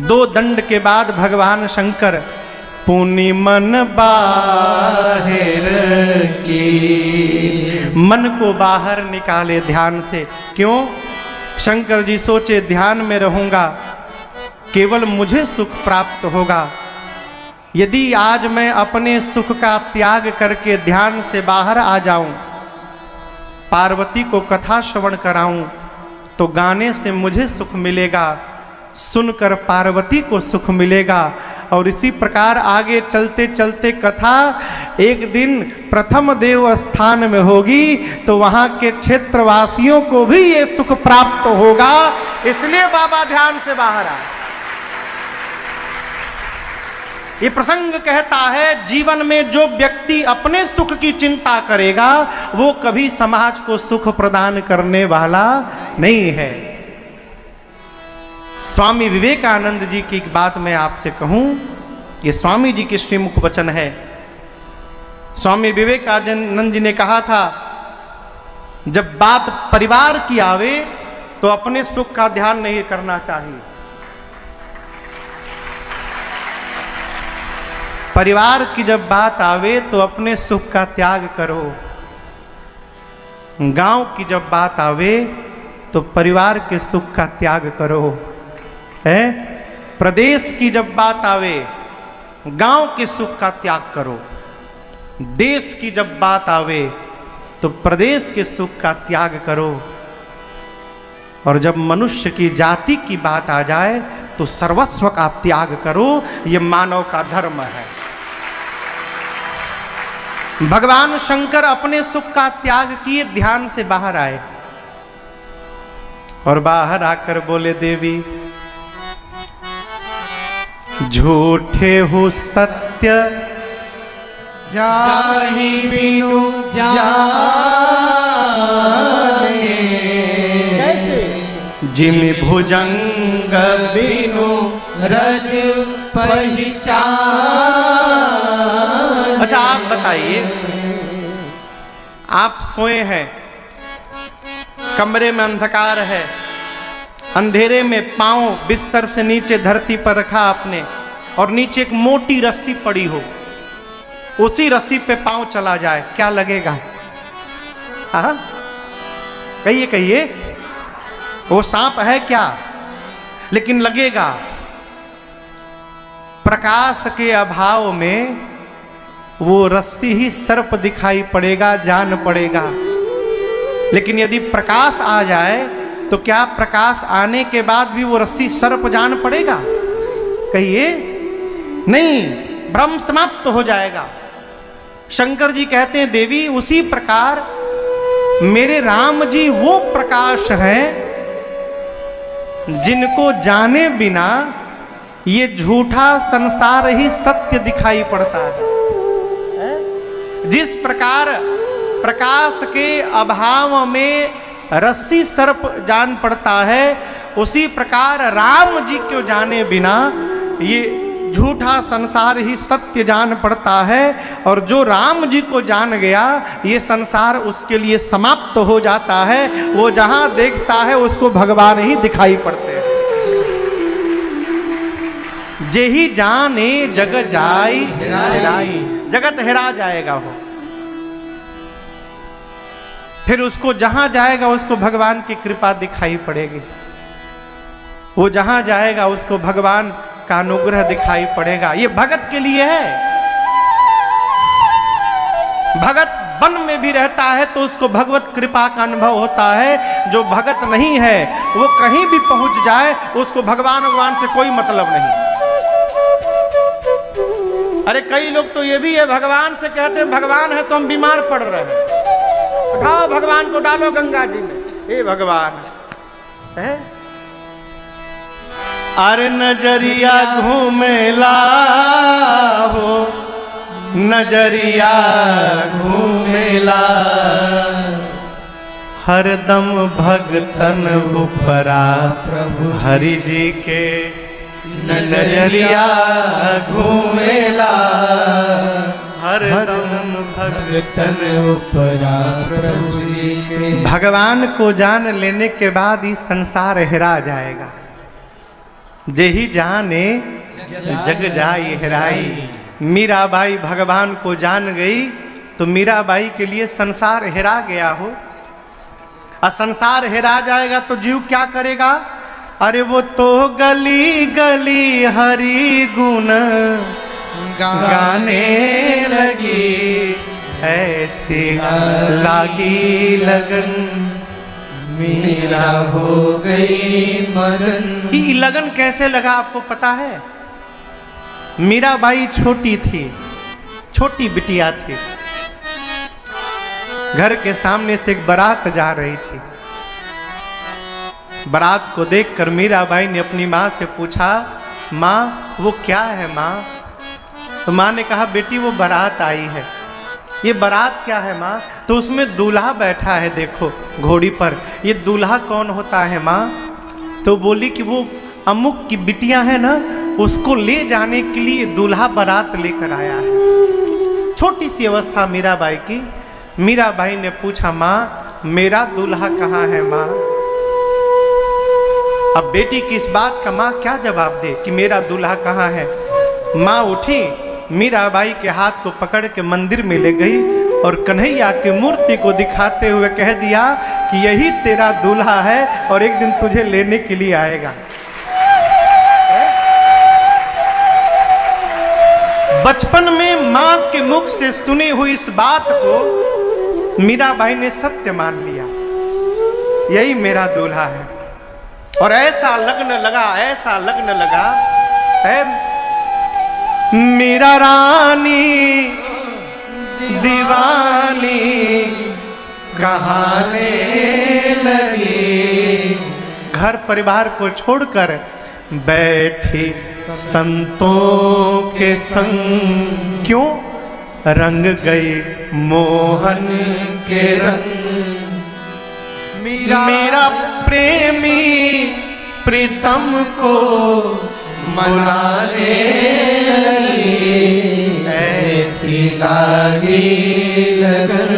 [SPEAKER 1] दो दंड के बाद भगवान शंकर पुनि मन बाहिर की, मन को बाहर निकाले ध्यान से। क्यों? शंकर जी सोचे ध्यान में रहूंगा केवल मुझे सुख प्राप्त होगा, यदि आज मैं अपने सुख का त्याग करके ध्यान से बाहर आ जाऊं, पार्वती को कथा श्रवण कराऊं, तो गाने से मुझे सुख मिलेगा, सुनकर पार्वती को सुख मिलेगा। और इसी प्रकार आगे चलते चलते कथा एक दिन प्रथम देव स्थान में होगी, तो वहां के क्षेत्रवासियों को भी ये सुख प्राप्त होगा। इसलिए बाबा ध्यान से बाहर आए। ये प्रसंग कहता है जीवन में जो व्यक्ति अपने सुख की चिंता करेगा वो कभी समाज को सुख प्रदान करने वाला नहीं है। स्वामी विवेकानंद जी की एक बात मैं आपसे कहूं, ये स्वामी जी के श्रीमुख वचन है। स्वामी विवेकानंद जी ने कहा था, जब बात परिवार की आवे तो अपने सुख का ध्यान नहीं करना चाहिए। परिवार की जब बात आवे तो अपने सुख का त्याग करो। गांव की जब बात आवे तो परिवार के सुख का त्याग करो। है प्रदेश की जब बात आवे गांव के सुख का त्याग करो। देश की जब बात आवे तो प्रदेश के सुख का त्याग करो। और जब मनुष्य की जाति की बात आ जाए तो सर्वस्व का त्याग करो। ये मानव का धर्म है। भगवान शंकर अपने सुख का त्याग किए, ध्यान से बाहर आए और बाहर आकर बोले, देवी झूठे हो सत्य
[SPEAKER 2] जाहि बिनु जाने,
[SPEAKER 1] जिम भुजंग बिनु
[SPEAKER 2] रज पहचान।
[SPEAKER 1] अच्छा आप बताइए, आप सोए हैं, कमरे में अंधकार है, अंधेरे में पांव बिस्तर से नीचे धरती पर रखा आपने और नीचे एक मोटी रस्सी पड़ी हो, उसी रस्सी पे पांव चला जाए, क्या लगेगा? हाँ कहिए कहिए, वो सांप है क्या? लेकिन लगेगा। प्रकाश के अभाव में वो रस्सी ही सर्प दिखाई पड़ेगा, जान पड़ेगा। लेकिन यदि प्रकाश आ जाए तो क्या प्रकाश आने के बाद भी वो रस्सी सर्प जान पड़ेगा? कहिए नहीं, भ्रम समाप्त हो जाएगा। शंकर जी कहते हैं, देवी उसी प्रकार मेरे राम जी वो प्रकाश हैं जिनको जाने बिना ये झूठा संसार ही सत्य दिखाई पड़ता है। जिस प्रकार प्रकाश के अभाव में रस्सी सर्प जान पड़ता है, उसी प्रकार राम जी को जाने बिना ये झूठा संसार ही सत्य जान पड़ता है। और जो राम जी को जान गया, ये संसार उसके लिए समाप्त हो जाता है। वो जहां देखता है उसको भगवान ही दिखाई पड़ते हैं। जेहि जाने जग जाई हेराई, जगत हेरा जाएगा वो। फिर उसको जहां जाएगा उसको भगवान की कृपा दिखाई पड़ेगी। वो जहां जाएगा उसको भगवान का अनुग्रह दिखाई पड़ेगा। ये भगत के लिए है। भगत वन में भी रहता है तो उसको भगवत कृपा का अनुभव होता है। जो भगत नहीं है वो कहीं भी पहुंच जाए, उसको भगवान से कोई मतलब नहीं। अरे कई लोग तो ये भी है, भगवान से कहते हैं भगवान है तो हम बीमार पड़ रहे हैं, उठाओ भगवान को डालो गंगा जी में, हे भगवान है। अरे नजरिया घूमेला हो, नजरिया घूमेला, हरदम भगतन उपरा प्रभु हरि जी के नजरिया घूमेला, हरदम भगतन उपरा प्रभु जी के। भगवान को जान लेने के बाद ही संसार हेरा जाएगा। जेहि जाने जग जाई हेराई। मीराबाई भगवान को जान गई तो मीराबाई के लिए संसार हेरा गया हो। और संसार हेरा जाएगा तो जीव क्या करेगा? अरे वो तो गली गली हरि गुण गाने लगी, ऐसी लागी लगन,
[SPEAKER 2] मीरा हो गई मगन।
[SPEAKER 1] ये लगन कैसे लगा आपको पता है? मीराबाई छोटी थी, छोटी बिटिया थी। घर के सामने से एक बारात जा रही थी। बारात को देखकर मीराबाई ने अपनी माँ से पूछा, माँ वो क्या है माँ? तो माँ ने कहा, बेटी वो बारात आई है। ये बारात क्या है माँ? तो उसमें दूल्हा बैठा है, देखो घोड़ी पर। ये दूल्हा कौन होता है माँ? तो बोली कि वो अमुक की बिटिया है ना, उसको ले जाने के लिए दूल्हा बारात लेकर आया है। छोटी सी अवस्था मीराबाई की। मीराबाई ने पूछा, माँ मेरा दूल्हा कहाँ है माँ? अब बेटी की इस बात का माँ क्या जवाब दे कि मेरा दूल्हा कहाँ है? माँ उठी, मीराबाई के हाथ को पकड़ के मंदिर में ले गई और कन्हैया की मूर्ति को दिखाते हुए कह दिया कि यही तेरा दूल्हा है और एक दिन तुझे लेने के लिए आएगा। बचपन में माँ के मुख से सुनी हुई इस बात को मीराबाई ने सत्य मान लिया, यही मेरा दूल्हा है। और ऐसा लगन लगा, ऐसा लगन लगा है। मीरा रानी दीवानी कहाने लगी, घर परिवार को छोड़कर बैठी संतों के संग। क्यों? रंग गई मोहन के रंग, मेरा प्रेमी प्रीतम को मनाने लगी, ऐसी लागी लगन,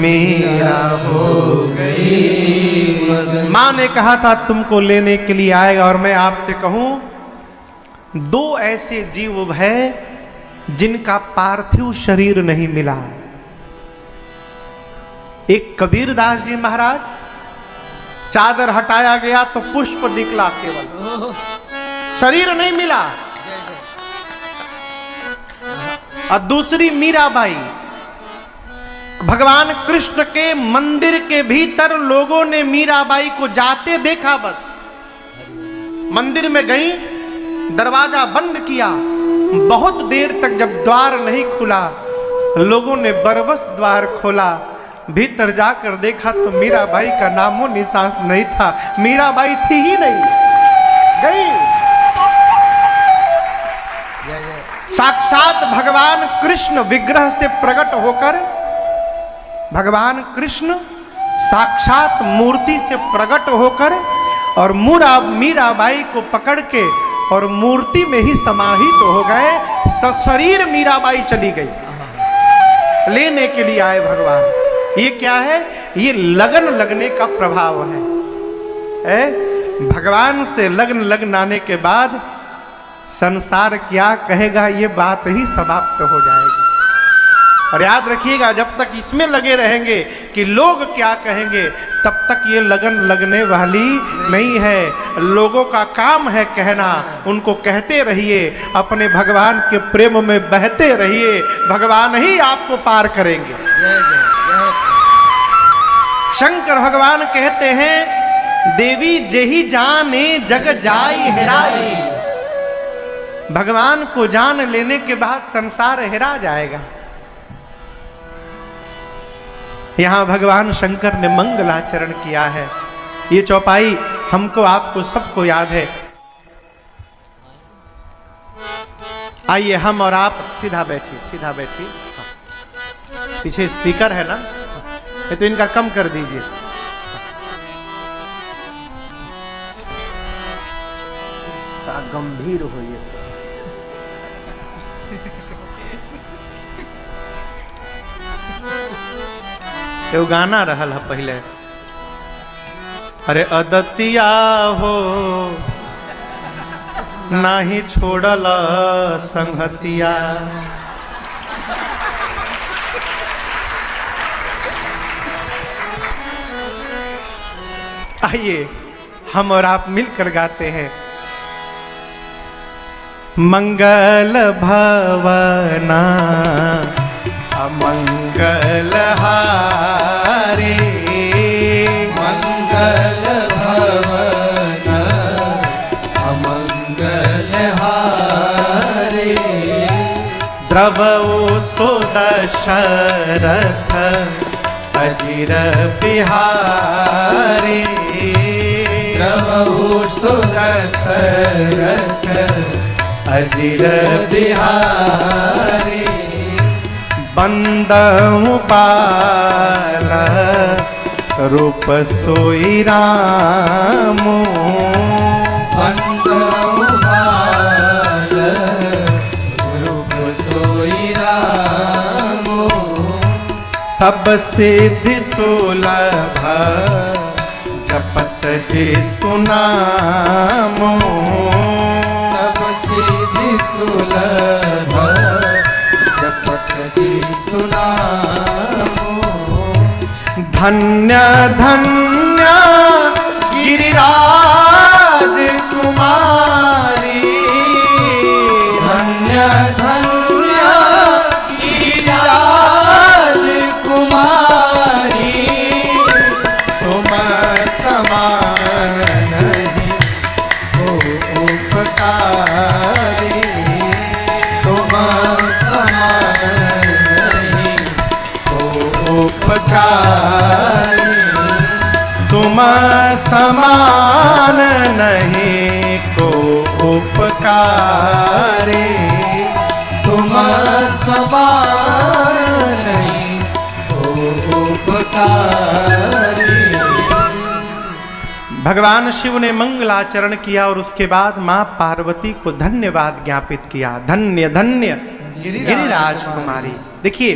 [SPEAKER 1] मेरा हो गई मगन। माँ ने कहा था तुमको लेने के लिए आएगा। और मैं आपसे कहूं, दो ऐसे जीव है जिनका पार्थिव शरीर नहीं मिला। एक कबीरदास जी महाराज, चादर हटाया गया तो पुष्प निकला केवल, शरीर नहीं मिला। और दूसरी मीराबाई, भगवान कृष्ण के मंदिर के भीतर लोगों ने मीराबाई को जाते देखा, बस मंदिर में गई, दरवाजा बंद किया, बहुत देर तक जब द्वार नहीं खुला, लोगों ने बरबस द्वार खोला, भीतर जाकर देखा तो मीराबाई का नामो निशान नहीं था। मीराबाई थी ही नहीं, गई। साक्षात भगवान कृष्ण विग्रह से प्रकट होकर, भगवान कृष्ण साक्षात मूर्ति से प्रकट होकर और मीराबाई को पकड़ के और मूर्ति में ही समाहित हो गए। सशरीर मीराबाई चली गई, लेने के लिए आए भगवान। ये क्या है? ये लगन लगने का प्रभाव है। भगवान से लगन लगन आने के बाद संसार क्या कहेगा, ये बात ही समाप्त हो जाएगी। और याद रखिएगा, जब तक इसमें लगे रहेंगे कि लोग क्या कहेंगे, तब तक ये लगन लगने वाली नहीं है। लोगों का काम है कहना, उनको कहते रहिए, अपने भगवान के प्रेम में बहते रहिए, भगवान ही आपको पार करेंगे। शंकर भगवान कहते हैं, देवी जेहि जाने जग जाई हेराई। भगवान को जान लेने के बाद संसार हेरा जाएगा। यहां भगवान शंकर ने मंगलाचरण किया है। ये चौपाई हमको आपको सबको याद है। आइए हम और आप सीधा बैठिए, सीधा बैठिए। पीछे स्पीकर है ना, ये तो इनका कम कर दीजिए। गंभीर होइए। एगो गाना रहल है पहले, अरे अदतिया हो नाही छोड़ल संगतिया। आइए हम और आप मिलकर गाते हैं। मंगल भवना अमंगल हारे,
[SPEAKER 2] मंगल भवन अमंगल हारे,
[SPEAKER 1] द्रवो सुदशरथ अजिर बिहारी,
[SPEAKER 2] द्रवहु सुदशरथ अजिर बिहारी,
[SPEAKER 1] बंदहु बाल रूप सोई रामो,
[SPEAKER 2] बंदहु बाल रूप सोई रामो,
[SPEAKER 1] सब सिद्धि सुलभ जपत जे सुनामो,
[SPEAKER 2] सब सिद्धि सुलभ जपत जी सुनामो,
[SPEAKER 1] धन्य धन्य गिरिराज कुमारी,
[SPEAKER 2] धन्य धन्य गिरिराज कुमारी,
[SPEAKER 1] तुम समान नहीं हो उपकारी,
[SPEAKER 2] तुम समान नहीं हो उपकारी,
[SPEAKER 1] तुम समान नहीं को उपकारी,
[SPEAKER 2] तुम समान नहीं हो उपकारी।
[SPEAKER 1] भगवान शिव ने मंगलाचरण किया और उसके बाद मां पार्वती को धन्यवाद ज्ञापित किया। धन्य धन्य गिरिराज कुमारी। देखिए,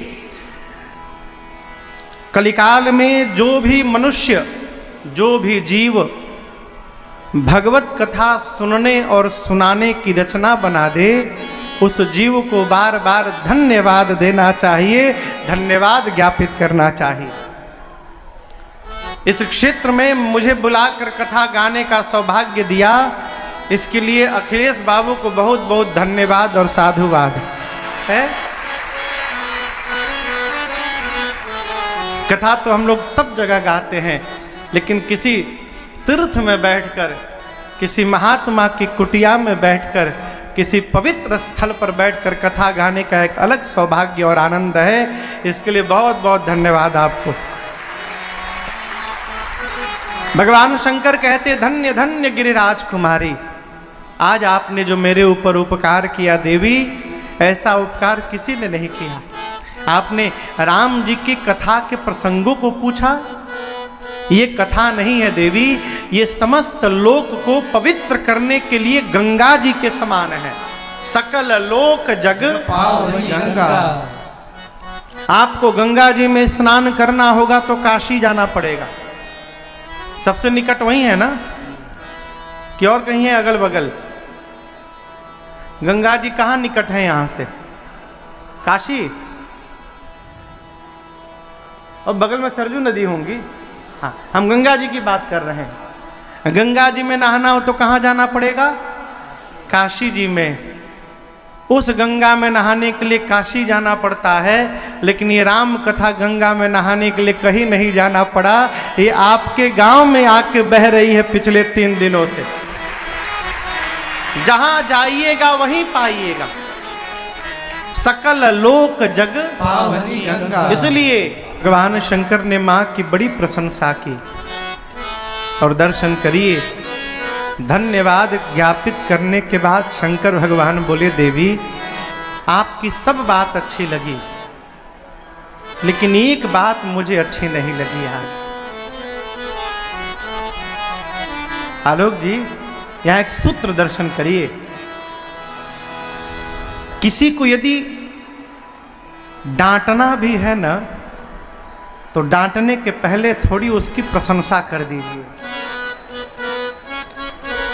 [SPEAKER 1] कलिकाल में जो भी मनुष्य, जो भी जीव भगवत कथा सुनने और सुनाने की रचना बना दे, उस जीव को बार बार धन्यवाद देना चाहिए, धन्यवाद ज्ञापित करना चाहिए। इस क्षेत्र में मुझे बुलाकर कथा गाने का सौभाग्य दिया, इसके लिए अखिलेश बाबू को बहुत बहुत धन्यवाद और साधुवाद है। कथा तो हम लोग सब जगह गाते हैं, लेकिन किसी तीर्थ में बैठकर, किसी महात्मा की कुटिया में बैठकर, किसी पवित्र स्थल पर बैठकर कथा गाने का एक अलग सौभाग्य और आनंद है। इसके लिए बहुत बहुत धन्यवाद आपको। भगवान शंकर कहते, धन्य धन्य गिरिराज कुमारी, आज आपने जो मेरे ऊपर उपकार किया देवी, ऐसा उपकार किसी ने नहीं किया। आपने राम जी की कथा के प्रसंगों को पूछा। ये कथा नहीं है देवी, ये समस्त लोक को पवित्र करने के लिए गंगा जी के समान है। सकल लोक जग
[SPEAKER 2] पावनी गंगा।
[SPEAKER 1] आपको गंगा जी में स्नान करना होगा तो काशी जाना पड़ेगा। सबसे निकट वही है ना, कि और कहीं है अगल बगल? गंगा जी कहाँ निकट है यहां से? काशी और बगल में सरजू नदी होंगी। हाँ, हम गंगा जी की बात कर रहे हैं। गंगा जी में नहाना हो तो कहाँ जाना पड़ेगा? काशी जी में। उस गंगा में नहाने के लिए काशी जाना पड़ता है, लेकिन ये राम कथा गंगा में नहाने के लिए कहीं नहीं जाना पड़ा। ये आपके गांव में आके बह रही है पिछले 3 दिनों से। जहां जाइएगा वहीं पाइएगा। सकल लोक जग
[SPEAKER 2] पावनी गंगा।
[SPEAKER 1] इसलिए भगवान शंकर ने मां की बड़ी प्रशंसा की। और दर्शन करिए, धन्यवाद ज्ञापित करने के बाद शंकर भगवान बोले, देवी आपकी सब बात अच्छी लगी, लेकिन एक बात मुझे अच्छी नहीं लगी आज। आलोक जी, यहां एक सूत्र दर्शन करिए। किसी को यदि डांटना भी है ना, तो डांटने के पहले थोड़ी उसकी प्रशंसा कर दीजिए।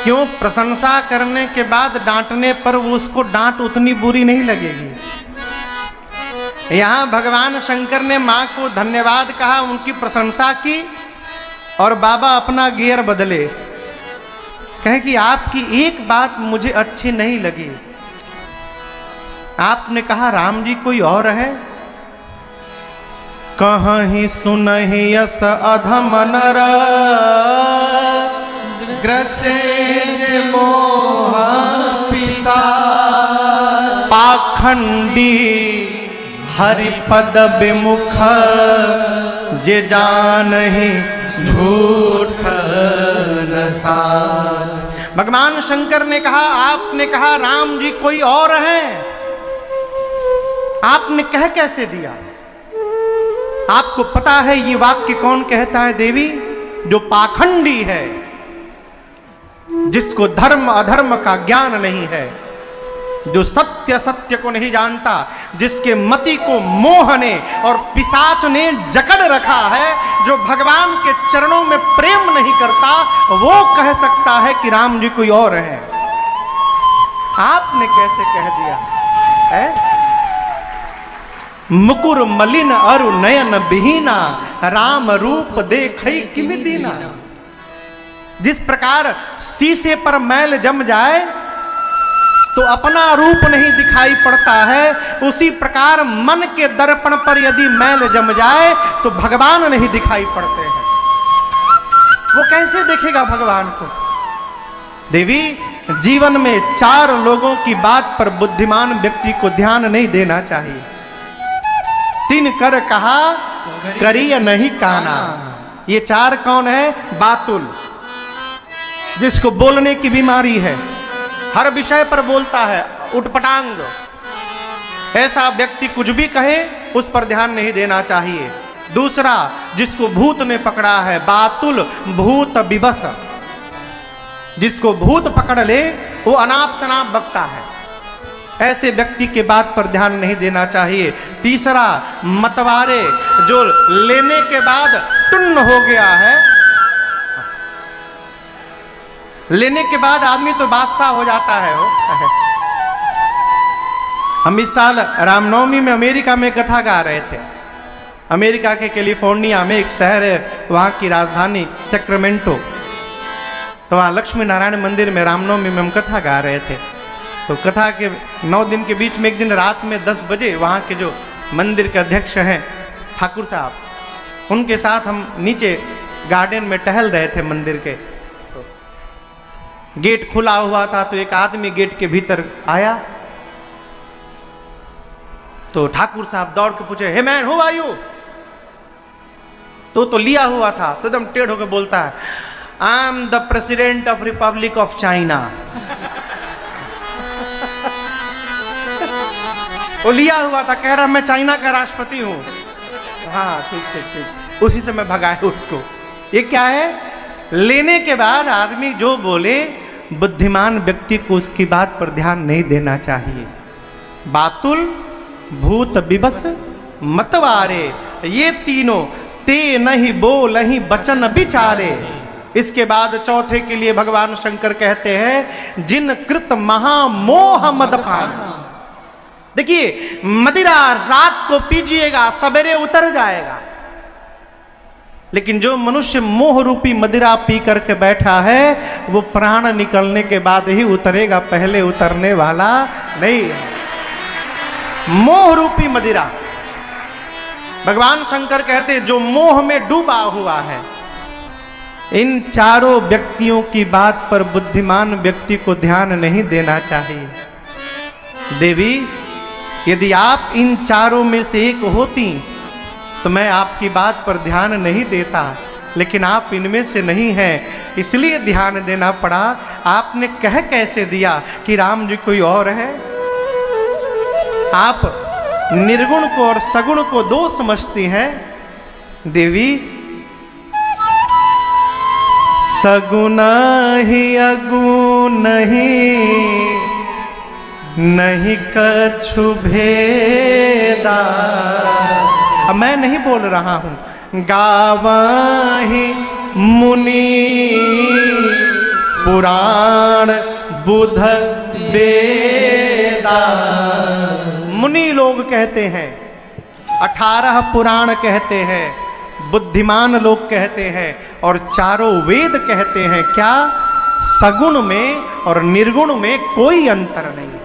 [SPEAKER 1] क्यों? प्रशंसा करने के बाद डांटने पर उसको डांट उतनी बुरी नहीं लगेगी। यहां भगवान शंकर ने मां को धन्यवाद कहा, उनकी प्रशंसा की, और बाबा अपना गियर बदले, कहे कि आपकी एक बात मुझे अच्छी नहीं लगी। आपने कहा राम जी कोई और है। कहीं सुनहि यस अधम नर
[SPEAKER 2] ग्रसे जे मोह पिशाच।
[SPEAKER 1] पाखंडी हरिपद विमुख जे जानहि झूठ नसाच। भगवान शंकर ने कहा, आपने कहा राम जी कोई और हैं, आपने कह कैसे दिया? आपको पता है ये वाक्य कौन कहता है देवी? जो पाखंडी है, जिसको धर्म अधर्म का ज्ञान नहीं है, जो सत्य सत्य को नहीं जानता, जिसके मति को मोह ने और पिशाच ने जकड़ रखा है, जो भगवान के चरणों में प्रेम नहीं करता, वो कह सकता है कि राम जी कोई और है। आपने कैसे कह दिया है? मुकुर मलिन अरु नयन बिहीना राम रूप देखई किमि दीना। जिस प्रकार शीशे पर मैल जम जाए तो अपना रूप नहीं दिखाई पड़ता है, उसी प्रकार मन के दर्पण पर यदि मैल जम जाए तो भगवान नहीं दिखाई पड़ते हैं। वो कैसे देखेगा भगवान को? देवी, जीवन में 4 लोगों की बात पर बुद्धिमान व्यक्ति को ध्यान नहीं देना चाहिए। 3 कर कहा करिय नहीं काना। ये 4 कौन है? बातुल, जिसको बोलने की बीमारी है, हर विषय पर बोलता है, उटपटांग। ऐसा व्यक्ति कुछ भी कहे उस पर ध्यान नहीं देना चाहिए। दूसरा, जिसको भूत ने पकड़ा है, बातुल भूत विवश, जिसको भूत पकड़ ले वो अनाप शनाप बकता है, ऐसे व्यक्ति के बात पर ध्यान नहीं देना चाहिए। तीसरा, मतवारे, जो लेने के बाद टुन्न हो गया है, लेने के बाद आदमी तो बादशाह हो जाता है हो। हम इस साल रामनवमी में अमेरिका में कथा गा रहे थे। अमेरिका के कैलिफोर्निया में एक शहर है, वहाँ की राजधानी सैक्रामेंटो। तो वहाँ लक्ष्मी नारायण मंदिर में रामनवमी में हम कथा गा रहे थे। तो कथा के 9 दिन के बीच में एक दिन रात में 10 बजे वहाँ के जो मंदिर के अध्यक्ष हैं ठाकुर साहब, उनके साथ हम नीचे गार्डन में टहल रहे थे मंदिर के। तो गेट खुला हुआ था, तो एक आदमी गेट के भीतर आया। तो ठाकुर साहब दौड़ के पूछे, hey man who are you? तो लिया हुआ था, तो एकदम टेढ़ होकर बोलता है, I am the president of Republic of China. वो लिया हुआ था, कह रहा मैं चाइना का राष्ट्रपति हूं। हाँ ठीक ठीक ठीक, उसी से मैं भगाया उसको। ये क्या है? लेने के बाद आदमी जो बोले, बुद्धिमान व्यक्ति को उसकी बात पर ध्यान नहीं देना चाहिए। बातुल, भूत विवश, मतवारे, ये तीनों ते नहीं बोलहि बचन विचारे। इसके बाद चौथे के लिए भगवान शंकर कहते हैं, जिन कृत महामोह मदपान। देखिए, मदिरा रात को पीजिएगा, सवेरे उतर जाएगा, लेकिन जो मनुष्य मोह रूपी मदिरा पी करके बैठा है, वो प्राण निकलने के बाद ही उतरेगा, पहले उतरने वाला नहीं है। मोह रूपी मदिरा, भगवान शंकर कहते हैं, जो मोह में डूबा हुआ है। इन चारों व्यक्तियों की बात पर बुद्धिमान व्यक्ति को ध्यान नहीं देना चाहिए। देवी, यदि आप इन चारों में से एक होती तो मैं आपकी बात पर ध्यान नहीं देता, लेकिन आप इनमें से नहीं हैं, इसलिए ध्यान देना पड़ा। आपने कह कैसे दिया कि राम जी कोई और है? आप निर्गुण को और सगुण को दो समझती हैं। देवी, सगुण ही अगुण नहीं कछु भेदा। अब मैं नहीं बोल रहा हूं, गावहि मुनि पुराण बुध वेदा। मुनि लोग कहते हैं, 18 पुराण कहते हैं, बुद्धिमान लोग कहते हैं, और चारों वेद कहते हैं। क्या? सगुण में और निर्गुण में कोई अंतर नहीं।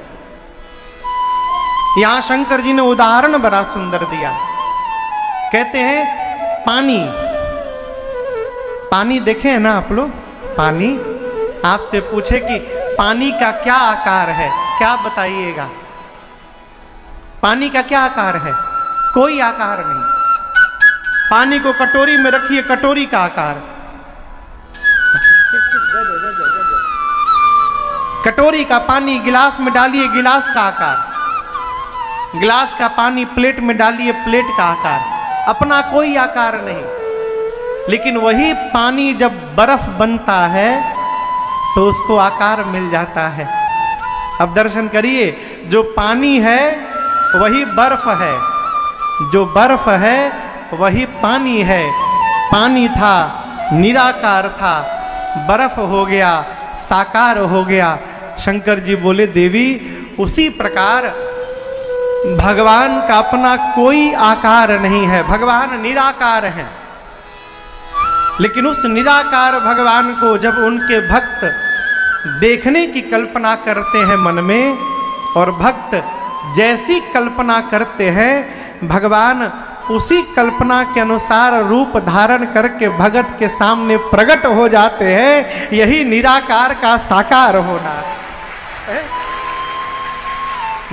[SPEAKER 1] यहां शंकर जी ने उदाहरण बड़ा सुंदर दिया। कहते हैं पानी, पानी देखे हैं ना आप लोग? पानी आपसे पूछे कि पानी का क्या आकार है, क्या बताइएगा? पानी का क्या आकार है? कोई आकार नहीं। पानी को कटोरी में रखिए, कटोरी का आकार, कटोरी का पानी गिलास में डालिए, गिलास का आकार, गिलास का पानी प्लेट में डालिए, प्लेट का आकार, अपना कोई आकार नहीं। लेकिन वही पानी जब बर्फ बनता है तो उसको आकार मिल जाता है। अब दर्शन करिए, जो पानी है वही बर्फ है, जो बर्फ है वही पानी है। पानी था, निराकार था, बर्फ हो गया, साकार हो गया। शंकर जी बोले देवी उसी प्रकार भगवान का अपना कोई आकार नहीं है, भगवान निराकार है। लेकिन उस निराकार भगवान को जब उनके भक्त देखने की कल्पना करते हैं मन में, और भक्त जैसी कल्पना करते हैं भगवान उसी कल्पना के अनुसार रूप धारण करके भगत के सामने प्रकट हो जाते हैं। यही निराकार का साकार होना है।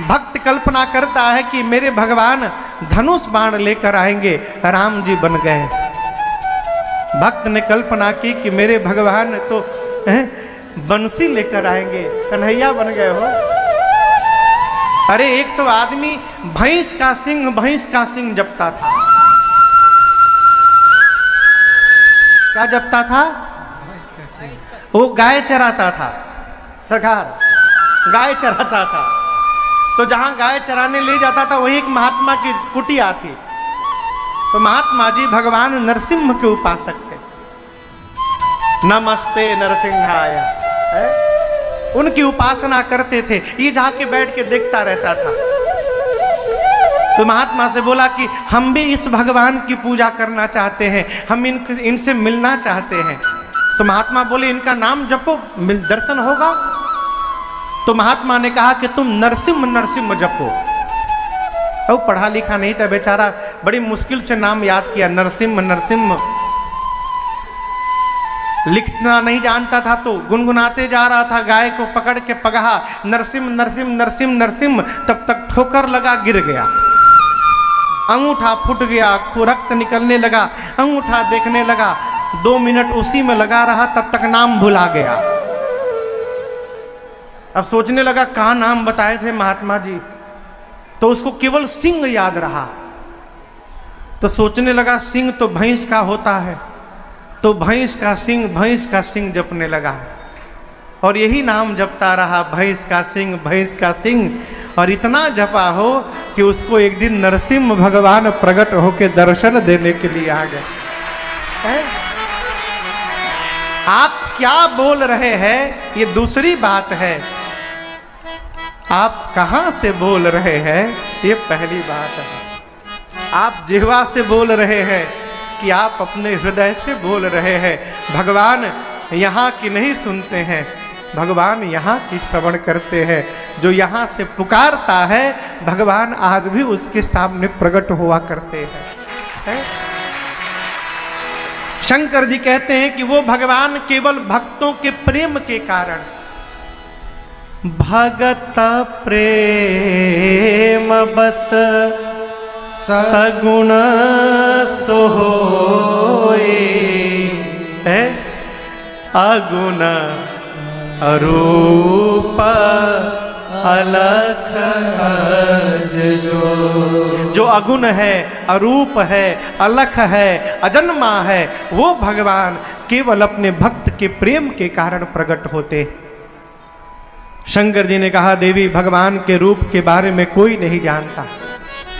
[SPEAKER 1] भक्त कल्पना करता है कि मेरे भगवान धनुष बाण लेकर आएंगे, राम जी बन गए। भक्त ने कल्पना की कि मेरे भगवान तो बंसी लेकर आएंगे, कन्हैया बन गए हो। अरे एक तो आदमी भैंस का सिंह जपता था। क्या जपता था? वो गाय चराता था। सरकार गाय चराता था, तो जहां गाय चराने ले जाता था वही एक महात्मा की कुटिया थी। तो महात्मा जी भगवान नरसिंह के उपासक थे। नमस्ते नरसिंहाय, उनकी उपासना करते थे। ये जाके बैठ के देखता रहता था। तो महात्मा से बोला कि हम भी इस भगवान की पूजा करना चाहते हैं, हम इनसे मिलना चाहते हैं। तो महात्मा बोले इनका नाम जपो, दर्शन होगा। तो महात्मा ने कहा कि तुम नरसिंह जपो। अब पढ़ा लिखा नहीं था बेचारा, बड़ी मुश्किल से नाम याद किया, नरसिंह। लिखना नहीं जानता था तो गुनगुनाते जा रहा था, गाय को पकड़ के पगहा, नरसिंह। तब तक ठोकर लगा, गिर गया, अंगूठा फूट गया, रक्त निकलने लगा। अंगूठा देखने लगा, 2 मिनट उसी में लगा रहा, तब तक नाम भुला गया। अब सोचने लगा कहाँ नाम बताए थे महात्मा जी, तो उसको केवल सिंह याद रहा। तो सोचने लगा सिंह तो भैंस का होता है, तो भैंस का सिंह जपने लगा। और यही नाम जपता रहा, भैंस का सिंह। और इतना जपा हो कि उसको एक दिन नरसिंह भगवान प्रकट होकर दर्शन देने के लिए आ गए। आप क्या बोल रहे हैं ये दूसरी बात है, आप कहां से बोल रहे हैं ये पहली बात है। आप जिह्वा से बोल रहे हैं कि आप अपने हृदय से बोल रहे हैं। भगवान यहाँ की नहीं सुनते हैं, भगवान यहाँ की श्रवण करते हैं। जो यहाँ से पुकारता है भगवान आज भी उसके सामने प्रकट हुआ करते हैं। शंकर जी कहते हैं कि वो भगवान केवल भक्तों के प्रेम के कारण, भगत प्रेम बस सगुण सोए, अगुण अरूप अलख जो अगुण है, अरूप है, अलख है, अजन्मा है, वो भगवान केवल अपने भक्त के प्रेम के कारण प्रकट होते। शंकर जी ने कहा देवी भगवान के रूप के बारे में कोई नहीं जानता।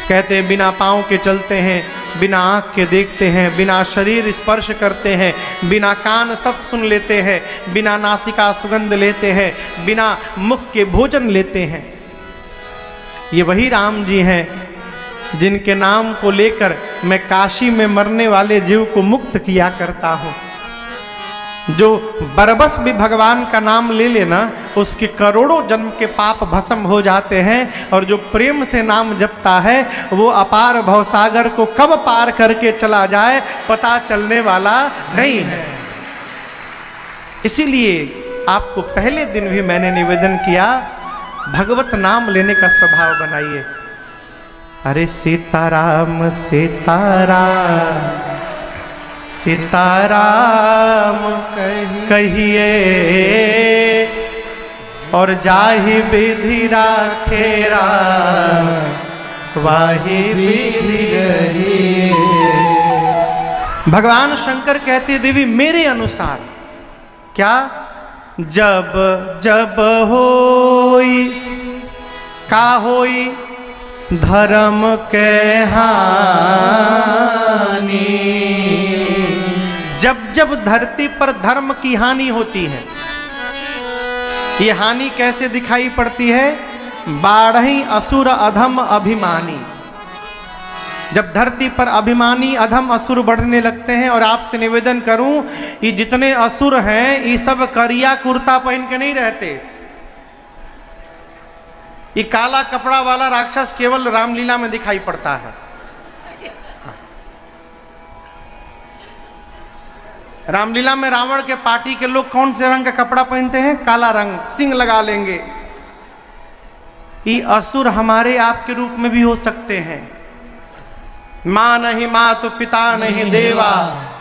[SPEAKER 1] कहते हैं बिना पाँव के चलते हैं, बिना आँख के देखते हैं, बिना शरीर स्पर्श करते हैं, बिना कान सब सुन लेते हैं, बिना नासिका सुगंध लेते हैं, बिना मुख के भोजन लेते हैं। ये वही राम जी हैं जिनके नाम को लेकर मैं काशी में मरने वाले जीव को मुक्त किया करता हूँ। जो बरबस भी भगवान का नाम ले लेना उसके करोड़ों जन्म के पाप भस्म हो जाते हैं, और जो प्रेम से नाम जपता है वो अपार भवसागर को कब पार करके चला जाए पता चलने वाला नहीं है। इसीलिए आपको पहले दिन भी मैंने निवेदन किया, भगवत नाम लेने का स्वभाव बनाइए। अरे सीताराम सीताराम सीताराम कहिए, और जाहि विधि राखेरा वाहि विधि रहिए। भगवान शंकर कहते देवी मेरे अनुसार क्या, जब जब होई का होई धर्म के हानि, जब जब धरती पर धर्म की हानि होती है। ये हानि कैसे दिखाई पड़ती है, बाढ़ई असुर अधम अभिमानी। जब धरती पर अभिमानी अधम असुर बढ़ने लगते हैं, और आपसे निवेदन करूं ये जितने असुर हैं ये सब करिया कुर्ता पहन के नहीं रहते। ये काला कपड़ा वाला राक्षस केवल रामलीला में दिखाई पड़ता है। रामलीला में रावण के पार्टी के लोग कौन से रंग का कपड़ा पहनते हैं, काला रंग, सिंह लगा लेंगे। ये असुर हमारे आपके रूप में भी हो सकते हैं। माँ नहीं मातु पिता नहीं देवा,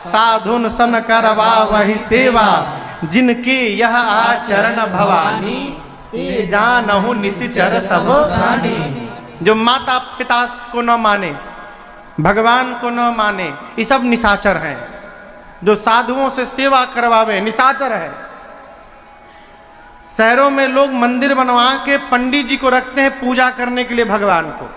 [SPEAKER 1] साधुन सन करवा वही सेवा, जिनके यह आचरण भवानी, ते जानहु निशिचर सब प्राणी। जो माता पिता को न माने, भगवान को न माने, ये सब निशाचर हैं। जो साधुओं से सेवा करवावे निशाचर है। शहरों में लोग मंदिर बनवा के पंडित जी को रखते हैं पूजा करने के लिए भगवान को।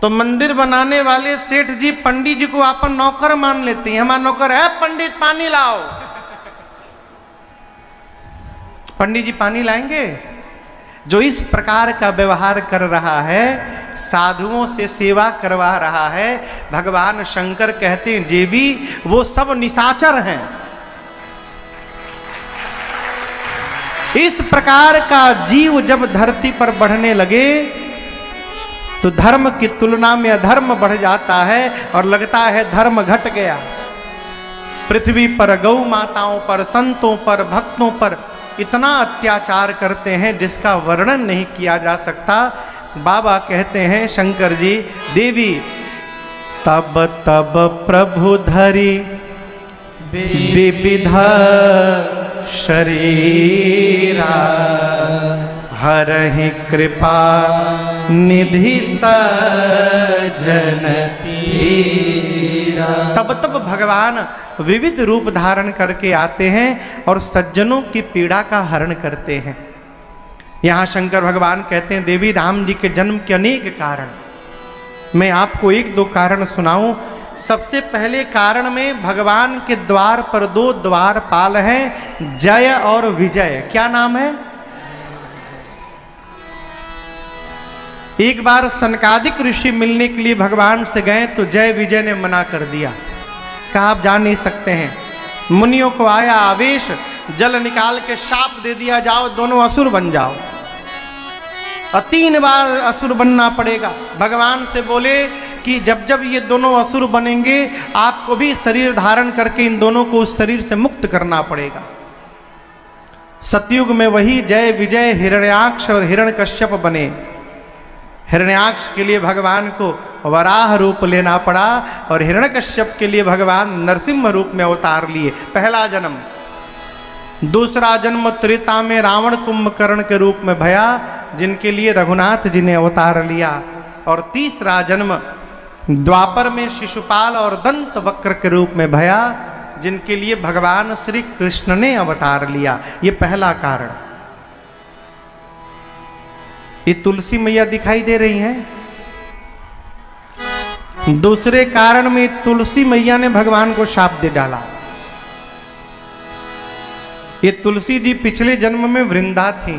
[SPEAKER 1] तो मंदिर बनाने वाले सेठ जी पंडित जी को अपन नौकर मान लेते हैं। हमारा नौकर है, पंडित पानी लाओ। पंडित जी पानी लाएंगे? जो इस प्रकार का व्यवहार कर रहा है, साधुओं से सेवा करवा रहा है, भगवान शंकर कहते हैं देवी वो सब निशाचर हैं। इस प्रकार का जीव जब धरती पर बढ़ने लगे तो धर्म की तुलना में अधर्म बढ़ जाता है और लगता है धर्म घट गया। पृथ्वी पर गौ माताओं पर, संतों पर, भक्तों पर इतना अत्याचार करते हैं जिसका वर्णन नहीं किया जा सकता। बाबा कहते हैं शंकर जी, देवी तब तब प्रभु धरी विविध शरीरा, हरहि कृपा निधि सज्जन पीरा। तब तब भगवान विविध रूप धारण करके आते हैं और सज्जनों की पीड़ा का हरण करते हैं। यहाँ शंकर भगवान कहते हैं देवी राम जी के जन्म के अनेक कारण, मैं आपको एक दो कारण सुनाऊं। सबसे पहले कारण में भगवान के द्वार पर दो द्वारपाल हैं, जय और विजय। क्या नाम है? एक बार सनकादिक ऋषि मिलने के लिए भगवान से गए तो जय विजय ने मना कर दिया, कहा आप जा नहीं सकते हैं। मुनियों को आया आवेश, जल निकाल के शाप दे दिया, जाओ दोनों असुर बन जाओ। और 3 बार असुर बनना पड़ेगा। भगवान से बोले कि जब जब ये दोनों असुर बनेंगे आपको भी शरीर धारण करके इन दोनों को उस शरीर से मुक्त करना पड़ेगा। सतयुग में वही जय विजय हिरण्याक्ष और हिरण्यकश्यप बने। हिरण्याक्ष के लिए भगवान को वराह रूप लेना पड़ा और हिरण्यकश्यप के लिए भगवान नरसिंह रूप में अवतार लिए। पहला जन्म। दूसरा जन्म त्रेता में रावण कुंभकर्ण के रूप में भया, जिनके लिए रघुनाथ जी ने अवतार लिया। और तीसरा जन्म द्वापर में शिशुपाल और दंत वक्र के रूप में भया, जिनके लिए भगवान श्री कृष्ण ने अवतार लिया। ये पहला कारण। ये तुलसी मैया दिखाई दे रही हैं। दूसरे कारण में तुलसी मैया ने भगवान को शाप दे डाला। ये तुलसी जी पिछले जन्म में वृंदा थी।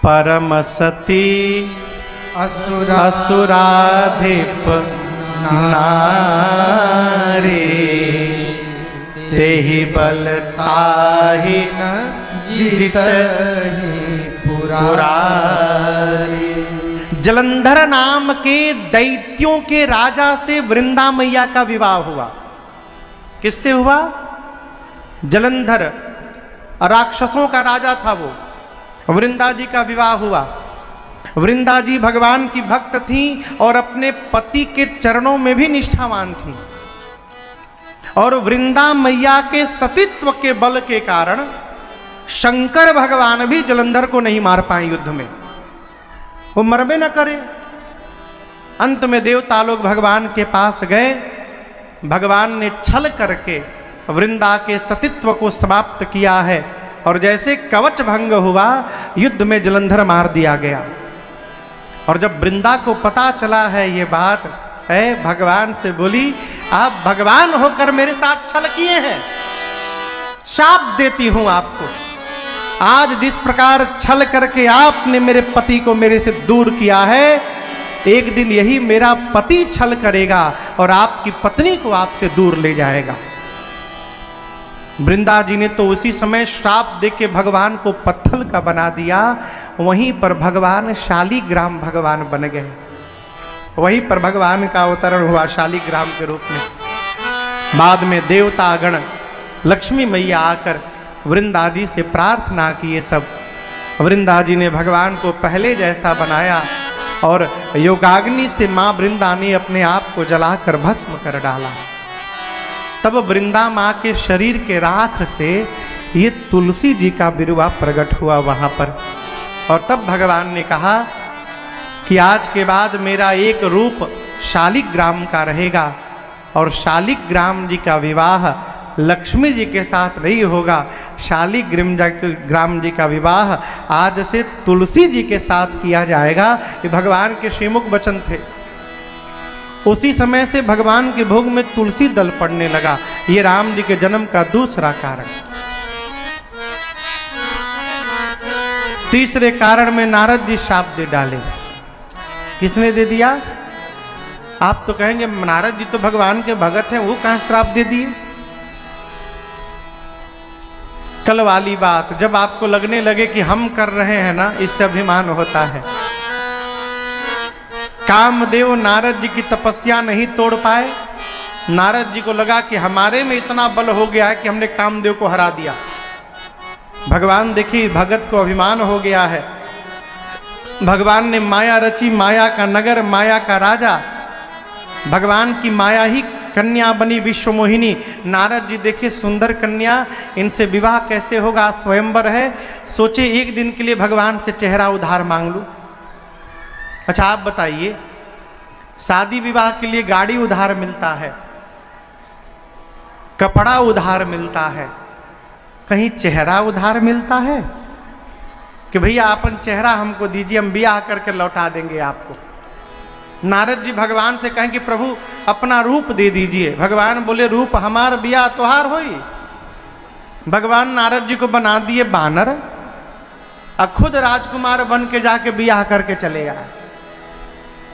[SPEAKER 1] परम सती असुराधिप नारे, तेहि बल ताहि
[SPEAKER 2] न जीतहि पुरारी।
[SPEAKER 1] जलंधर नाम के दैत्यों के राजा से वृंदा मैया का विवाह हुआ। किससे हुआ? जलंधर राक्षसों का राजा था वो। वृंदा जी का विवाह हुआ। वृंदा जी भगवान की भक्त थी और अपने पति के चरणों में भी निष्ठावान थी। और वृंदा मैया के सतीत्व के बल के कारण शंकर भगवान भी जलंधर को नहीं मार पाए युद्ध में, वो मरबे न करे। अंत में देवता लोग भगवान के पास गए। भगवान ने छल करके वृंदा के सतीत्व को समाप्त किया है और जैसे कवच भंग हुआ युद्ध में जलंधर मार दिया गया। और जब वृंदा को पता चला है ये बात है, भगवान से बोली आप भगवान होकर मेरे साथ छल किए हैं, शाप देती हूं आपको। आज जिस प्रकार छल करके आपने मेरे पति को मेरे से दूर किया है, एक दिन यही मेरा पति छल करेगा और आपकी पत्नी को आपसे दूर ले जाएगा। वृंदा जी ने तो उसी समय श्राप देके भगवान को पत्थर का बना दिया। वहीं पर भगवान शालिग्राम भगवान बन गए। वहीं पर भगवान का अवतरण हुआ शालिग्राम के रूप में। बाद में देवतागण लक्ष्मी मैया आकर वृंदा जी से प्रार्थना किए सब। वृंदा जी ने भगवान को पहले जैसा बनाया और योगाग्नि से माँ वृंदा ने अपने आप को जलाकर भस्म कर डाला। तब वृंदा माँ के शरीर के राख से ये तुलसी जी का बिरुवा प्रकट हुआ वहाँ पर। और तब भगवान ने कहा कि आज के बाद मेरा एक रूप शालिग्राम का रहेगा और शालिग्राम जी का विवाह लक्ष्मी जी के साथ नहीं होगा। शालिग्राम जी का विवाह आज से तुलसी जी के साथ किया जाएगा। ये भगवान के श्रीमुख वचन थे। उसी समय से भगवान के भोग में तुलसी दल पड़ने लगा। ये राम जी के जन्म का दूसरा कारण। तीसरे कारण में नारद जी शाप दे डाले। किसने दे दिया? आप तो कहेंगे नारद जी तो भगवान के भगत हैं, वो कहां श्राप दे दिए? कल वाली बात, जब आपको लगने लगे कि हम कर रहे हैं ना, इससे अभिमान होता है। कामदेव नारद जी की तपस्या नहीं तोड़ पाए। नारद जी को लगा कि हमारे में इतना बल हो गया है कि हमने कामदेव को हरा दिया। भगवान देखिए, भगत को अभिमान हो गया है। भगवान ने माया रची, माया का नगर, माया का राजा। भगवान की माया ही कन्या बनी विश्व मोहिनी। नारद जी देखे सुंदर कन्या, इनसे विवाह कैसे होगा? स्वयंवर है। सोचे एक दिन के लिए भगवान से चेहरा उधार मांग लूं। अच्छा आप बताइए, शादी विवाह के लिए गाड़ी उधार मिलता है, कपड़ा उधार मिलता है, कहीं चेहरा उधार मिलता है कि भैया अपन चेहरा हमको दीजिए, हम ब्याह करके लौटा देंगे आपको। नारद जी भगवान से कहें कि प्रभु अपना रूप दे दीजिए। भगवान बोले रूप हमार ब्याह तोहार होई। भगवान नारद जी को बना दिए बानर और खुद राजकुमार बन के जाके ब्याह करके चले आए।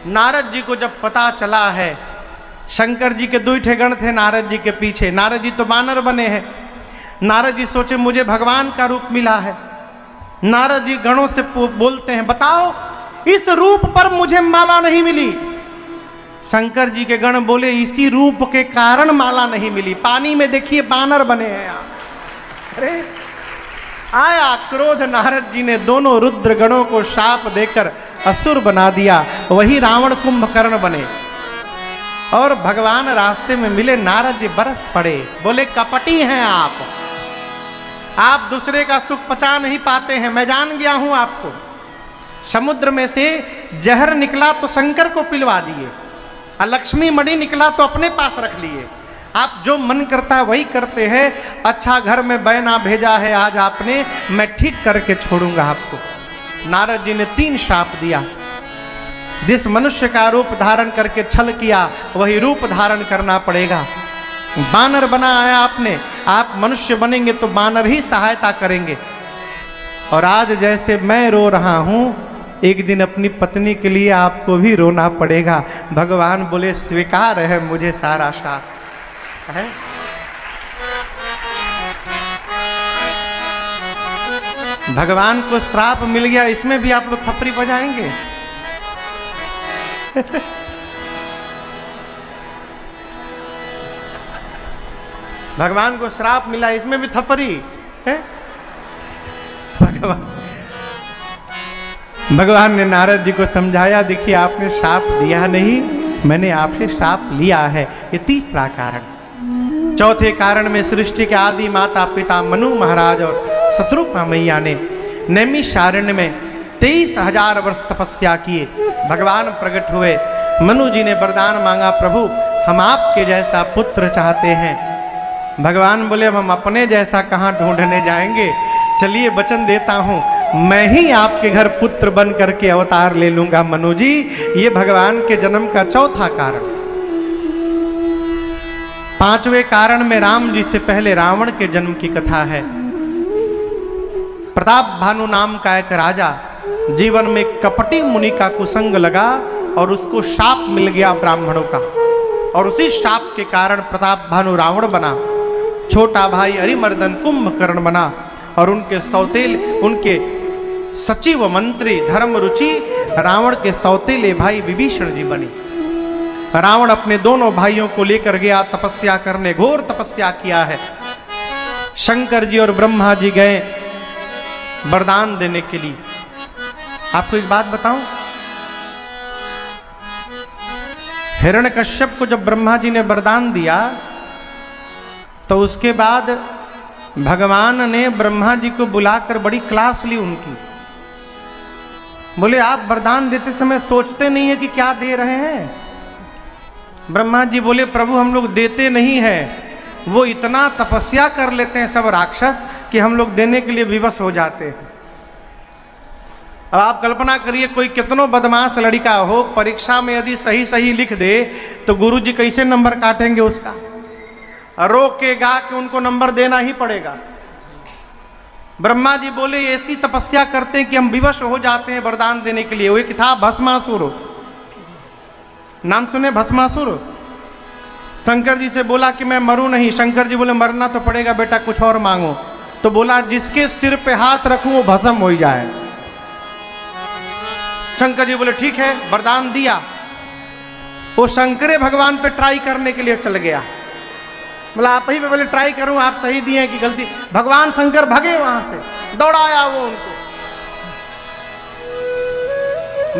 [SPEAKER 1] नारद जी को जब पता चला है, शंकर जी के 2 गण थे नारद जी के पीछे, नारद जी तो बानर बने हैं। नारद जी सोचे मुझे भगवान का रूप मिला है। नारद जी गणों से बोलते हैं बताओ इस रूप पर मुझे माला नहीं मिली। शंकर जी के गण बोले इसी रूप के कारण माला नहीं मिली। पानी में देखिए बानर बने हैं आप। अरे आया क्रोध, नारद जी ने दोनों रुद्र गणों को शाप देकर असुर बना दिया। वही रावण कुंभकर्ण बने। और भगवान रास्ते में मिले, नारद जी बरस पड़े, बोले कपटी हैं आप दूसरे का सुख पचा नहीं पाते हैं, मैं जान गया हूं आपको। समुद्र में से जहर निकला तो शंकर को पिलवा दिए, और लक्ष्मी मणि निकला तो अपने पास रख लिए। आप जो मन करता है वही करते हैं। अच्छा घर में बैना भेजा है आज आपने, मैं ठीक करके छोड़ूंगा आपको। नारद जी ने 3 शाप दिया। जिस मनुष्य का रूप धारण करके छल किया वही रूप धारण करना पड़ेगा। बानर बना आया आपने, आप मनुष्य बनेंगे तो बानर ही सहायता करेंगे। और आज जैसे मैं रो रहा हूं, एक दिन अपनी पत्नी के लिए आपको भी रोना पड़ेगा। भगवान बोले स्वीकार है मुझे सारा शाप है। भगवान को श्राप मिल गया, इसमें भी आप लोग थप्पड़ी बजाएंगे? भगवान को श्राप मिला, इसमें भी थप्पड़ी है? भगवान ने नारद जी को समझाया, देखिए आपने श्राप दिया नहीं, मैंने आपसे श्राप लिया है। ये तीसरा कारण। चौथे कारण में सृष्टि के आदि माता पिता मनु महाराज और शत्रुपा मैया ने नैमिषारण्य में 23,000 वर्ष तपस्या किए। भगवान प्रकट हुए, मनु जी ने वरदान मांगा, प्रभु हम आपके जैसा पुत्र चाहते हैं। भगवान बोले अब हम अपने जैसा कहाँ ढूंढने जाएंगे, चलिए वचन देता हूँ मैं ही आपके घर पुत्र बन करके अवतार ले लूंगा। मनु जी, ये भगवान के जन्म का चौथा कारण। पांचवें कारण में राम जी से पहले रावण के जन्म की कथा है। प्रताप भानु नाम का एक राजा, जीवन में कपटी मुनि का कुसंग लगा और उसको शाप मिल गया ब्राह्मणों का, और उसी शाप के कारण प्रताप भानु रावण बना। छोटा भाई अरिमर्दन कुंभकर्ण बना और उनके सौतेल, उनके सचिव मंत्री धर्म रुचि रावण के सौतेले भाई विभीषण जी बने। रावण अपने दोनों भाइयों को लेकर गया तपस्या करने, घोर तपस्या किया है। शंकर जी और ब्रह्मा जी गए वरदान देने के लिए। आपको एक बात बताऊं, हिरण्यकश्यप को जब ब्रह्मा जी ने वरदान दिया तो उसके बाद भगवान ने ब्रह्मा जी को बुलाकर बड़ी क्लास ली उनकी। बोले आप वरदान देते समय सोचते नहीं है कि क्या दे रहे हैं? ब्रह्मा जी बोले प्रभु हम लोग देते नहीं हैं, वो इतना तपस्या कर लेते हैं सब राक्षस कि हम लोग देने के लिए विवश हो जाते हैं। अब आप कल्पना करिए, कोई कितनो बदमाश लड़का हो, परीक्षा में यदि सही सही लिख दे तो गुरु जी कैसे नंबर काटेंगे उसका? रोकेगा कि उनको नंबर देना ही पड़ेगा। ब्रह्मा जी बोले ऐसी तपस्या करते हैं कि हम विवश हो जाते हैं वरदान देने के लिए। वो एक था भस्मासुर, नाम सुने भस्मासुर? शंकर जी से बोला कि मैं मरूं नहीं। शंकर जी बोले मरना तो पड़ेगा बेटा, कुछ और मांगो। तो बोला जिसके सिर पे हाथ रखूं वो भस्म हो जाए। शंकर जी बोले ठीक है, वरदान दिया। वो शंकरे भगवान पे ट्राई करने के लिए चल गया। बोला आप ही पे पहले ट्राई करूं, आप सही दिए कि गलती। भगवान शंकर भगे वहां से, दौड़ाया वो उनको।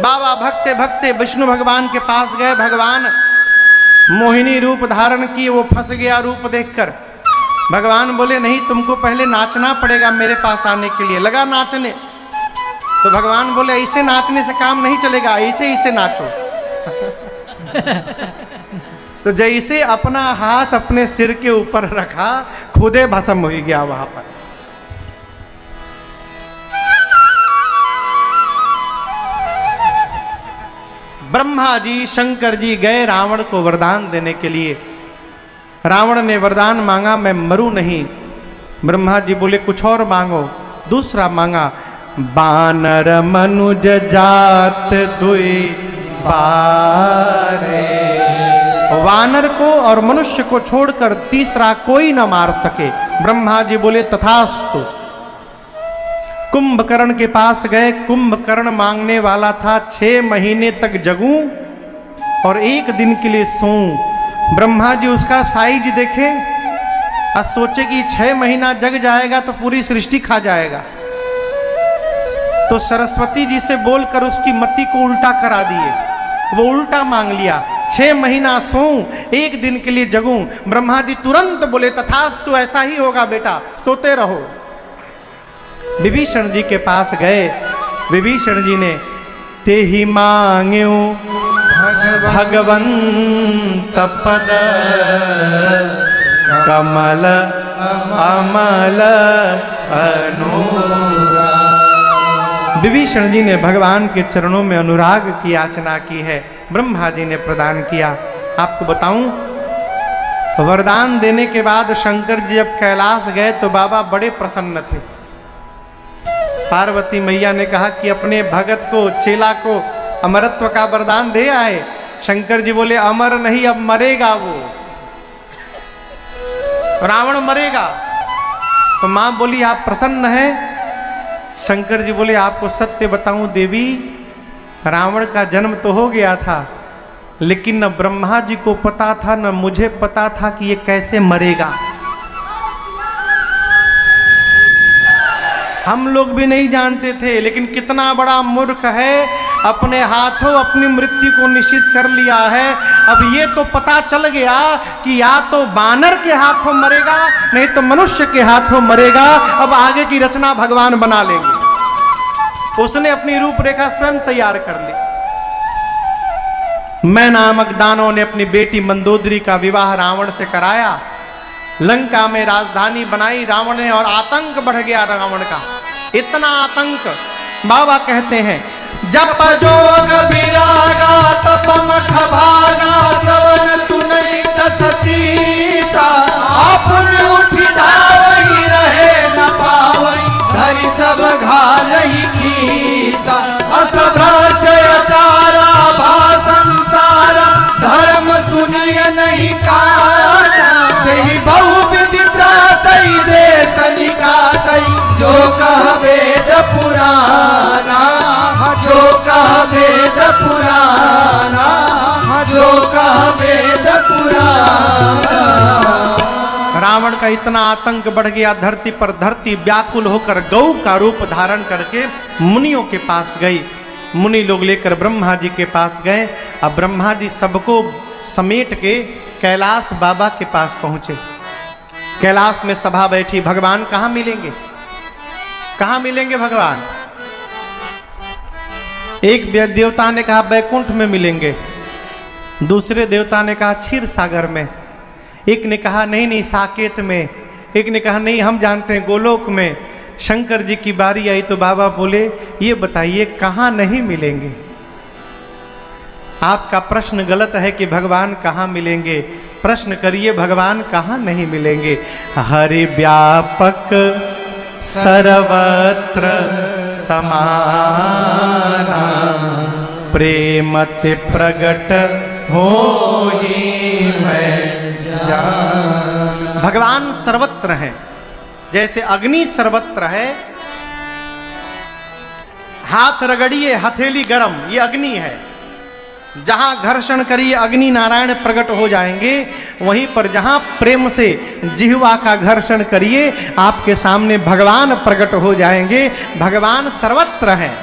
[SPEAKER 1] बाबा भगते भगते विष्णु भगवान के पास गए। भगवान मोहिनी रूप धारण किए, वो फंस गया रूप देखकर। भगवान बोले नहीं, तुमको पहले नाचना पड़ेगा मेरे पास आने के लिए। लगा नाचने, तो भगवान बोले ऐसे नाचने से काम नहीं चलेगा, ऐसे ऐसे नाचो। तो जैसे अपना हाथ अपने सिर के ऊपर रखा, खुदे भस्म हो गया वहां पर। ब्रह्मा जी शंकर जी गए रावण को वरदान देने के लिए। रावण ने वरदान मांगा मैं मरूं नहीं। ब्रह्मा जी बोले कुछ और मांगो। दूसरा मांगा, बानर मनुज जात दुई बारे, वानर को और मनुष्य को छोड़कर तीसरा कोई न मार सके। ब्रह्मा जी बोले तथास्तु। कुंभकर्ण के पास गए। कुंभकर्ण मांगने वाला था 6 महीने तक जगूं और 1 दिन के लिए सोऊं। ब्रह्मा जी उसका साइज देखे और सोचे कि 6 महीना जग जाएगा तो पूरी सृष्टि खा जाएगा। तो सरस्वती जी से बोलकर उसकी मति को उल्टा करा दिए। वो उल्टा मांग लिया, 6 महीना सोऊं, 1 दिन के लिए जगूं। ब्रह्मा जी तुरंत बोले तथास्तु, ऐसा ही होगा बेटा, सोते रहो। विभीषण जी के पास गए। विभीषण जी ने ते ही मांग्यो भगवंत पद कमल अमल अनुराग। विभीषण जी ने भगवान के चरणों में अनुराग की याचना की है, ब्रह्मा जी ने प्रदान किया। आपको बताऊं, वरदान देने के बाद शंकर जी जब कैलाश गए तो बाबा बड़े प्रसन्न थे। पार्वती मैया ने कहा कि अपने भगत को, चेला को अमरत्व का वरदान दे आए। शंकर जी बोले अमर नहीं, अब मरेगा वो, रावण मरेगा। तो मां बोली आप प्रसन्न हैं? शंकर जी बोले आपको सत्य बताऊं देवी, रावण का जन्म तो हो गया था, लेकिन न ब्रह्मा जी को पता था न मुझे पता था कि ये कैसे मरेगा। हम लोग भी नहीं जानते थे, लेकिन कितना बड़ा मूर्ख है, अपने हाथों अपनी मृत्यु को निश्चित कर लिया है। अब ये तो पता चल गया कि या तो बानर के हाथों मरेगा, नहीं तो मनुष्य के हाथों मरेगा। अब आगे की रचना भगवान बना लेंगे। उसने अपनी रूपरेखा स्वयं तैयार कर ली। मैं नामक दानव ने अपनी बेटी मंदोदरी का विवाह रावण से कराया, लंका में राजधानी बनाई रावण ने, और आतंक बढ़ गया रावण का। इतना आतंक, बाबा कहते हैं जप जोग विरागा तप मख भागा, सवन सुनई दस सीसा,
[SPEAKER 2] आपन उठी धावई रहे न पावई, धरि सब घालई खीसा, असभ्रष्ट अचारा भा संसारा, धर्म सुनिय नहीं काना, सही बहु विदिता सही देश निकासई, जो कह वेद पुराना, जो कह वेद पुराना, जो कह वेद पुराना।
[SPEAKER 1] रावण का इतना आतंक बढ़ गया धरती पर, धरती व्याकुल होकर गौ का रूप धारण करके मुनियों के पास गई। मुनि लोग लेकर ब्रह्मा जी के पास गए। अब ब्रह्मा जी सबको समेट के कैलाश बाबा के पास पहुंचे। कैलाश में सभा बैठी, भगवान कहाँ मिलेंगे, कहाँ मिलेंगे भगवान? एक देवता ने कहा बैकुंठ में मिलेंगे, दूसरे देवता ने कहा क्षीर सागर में, एक ने कहा नहीं नहीं साकेत में, एक ने कहा नहीं हम जानते हैं गोलोक में। शंकर जी की बारी आई तो बाबा बोले ये बताइए कहाँ नहीं मिलेंगे? आपका प्रश्न गलत है कि भगवान कहाँ मिलेंगे, प्रश्न करिए भगवान कहाँ नहीं मिलेंगे। हरि व्यापक सर्वत्र समाना, प्रेमति प्रगट हो ही मैं जान। भगवान सर्वत्र हैं, जैसे अग्नि सर्वत्र है। हाथ रगड़िए हथेली गरम, ये अग्नि है। जहां घर्षण करिए अग्नि नारायण प्रकट हो जाएंगे। वहीं पर जहां प्रेम से जिह्वा का घर्षण करिए आपके सामने भगवान प्रकट हो जाएंगे। भगवान सर्वत्र हैं।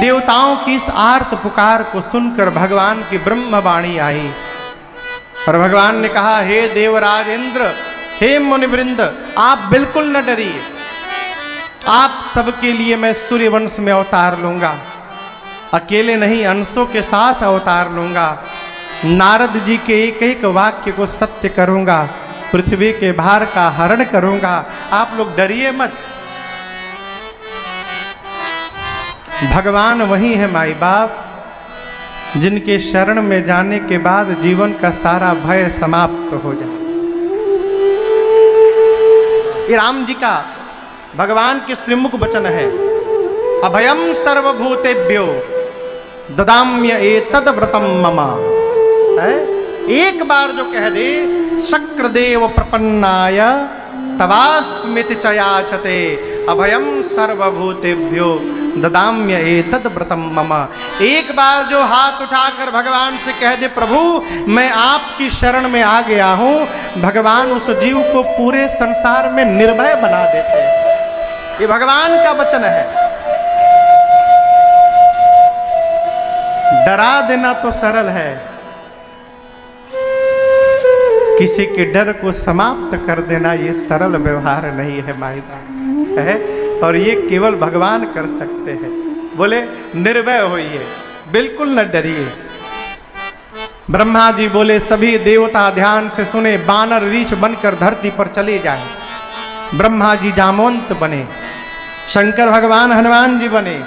[SPEAKER 1] देवताओं की इस आर्त पुकार को सुनकर भगवान की ब्रह्मवाणी आई और भगवान ने कहा हे देवराज इंद्र, हे मुनिवृंद, आप बिल्कुल न डरिए। आप सबके लिए मैं सूर्य वंश में अवतार लूंगा, अकेले नहीं अंशों के साथ अवतार लूंगा। नारद जी के एक एक वाक्य को सत्य करूंगा, पृथ्वी के भार का हरण करूंगा। आप लोग डरिए मत। भगवान वही है माई बाप, जिनके शरण में जाने के बाद जीवन का सारा भय समाप्त हो जाए। ये राम जी का भगवान के श्रीमुख वचन है, अभयम सर्वभूतेभ्यो ददाम्य एतद व्रतम मम। एक बार जो कह दे शक्रदेव प्रपन्नाय तवास्मिति च याचते, अभयम सर्वभूतेभ्यो ददाम्य एतद व्रतम मम। एक बार जो हाथ उठाकर भगवान से कह दे प्रभु मैं आपकी शरण में आ गया हूं, भगवान उस जीव को पूरे संसार में निर्भय बना देते हैं। ये भगवान का वचन है। डरा देना तो सरल है, किसी के डर को समाप्त कर देना ये सरल व्यवहार नहीं है माई बाप है। और ये केवल भगवान कर सकते हैं। बोले निर्भय होइए, बिल्कुल न डरिए। ब्रह्मा जी बोले सभी देवता ध्यान से सुने, बानर रीछ बनकर धरती पर चले जाए। ब्रह्मा जी जामवंत बने, शंकर भगवान हनुमान जी बने,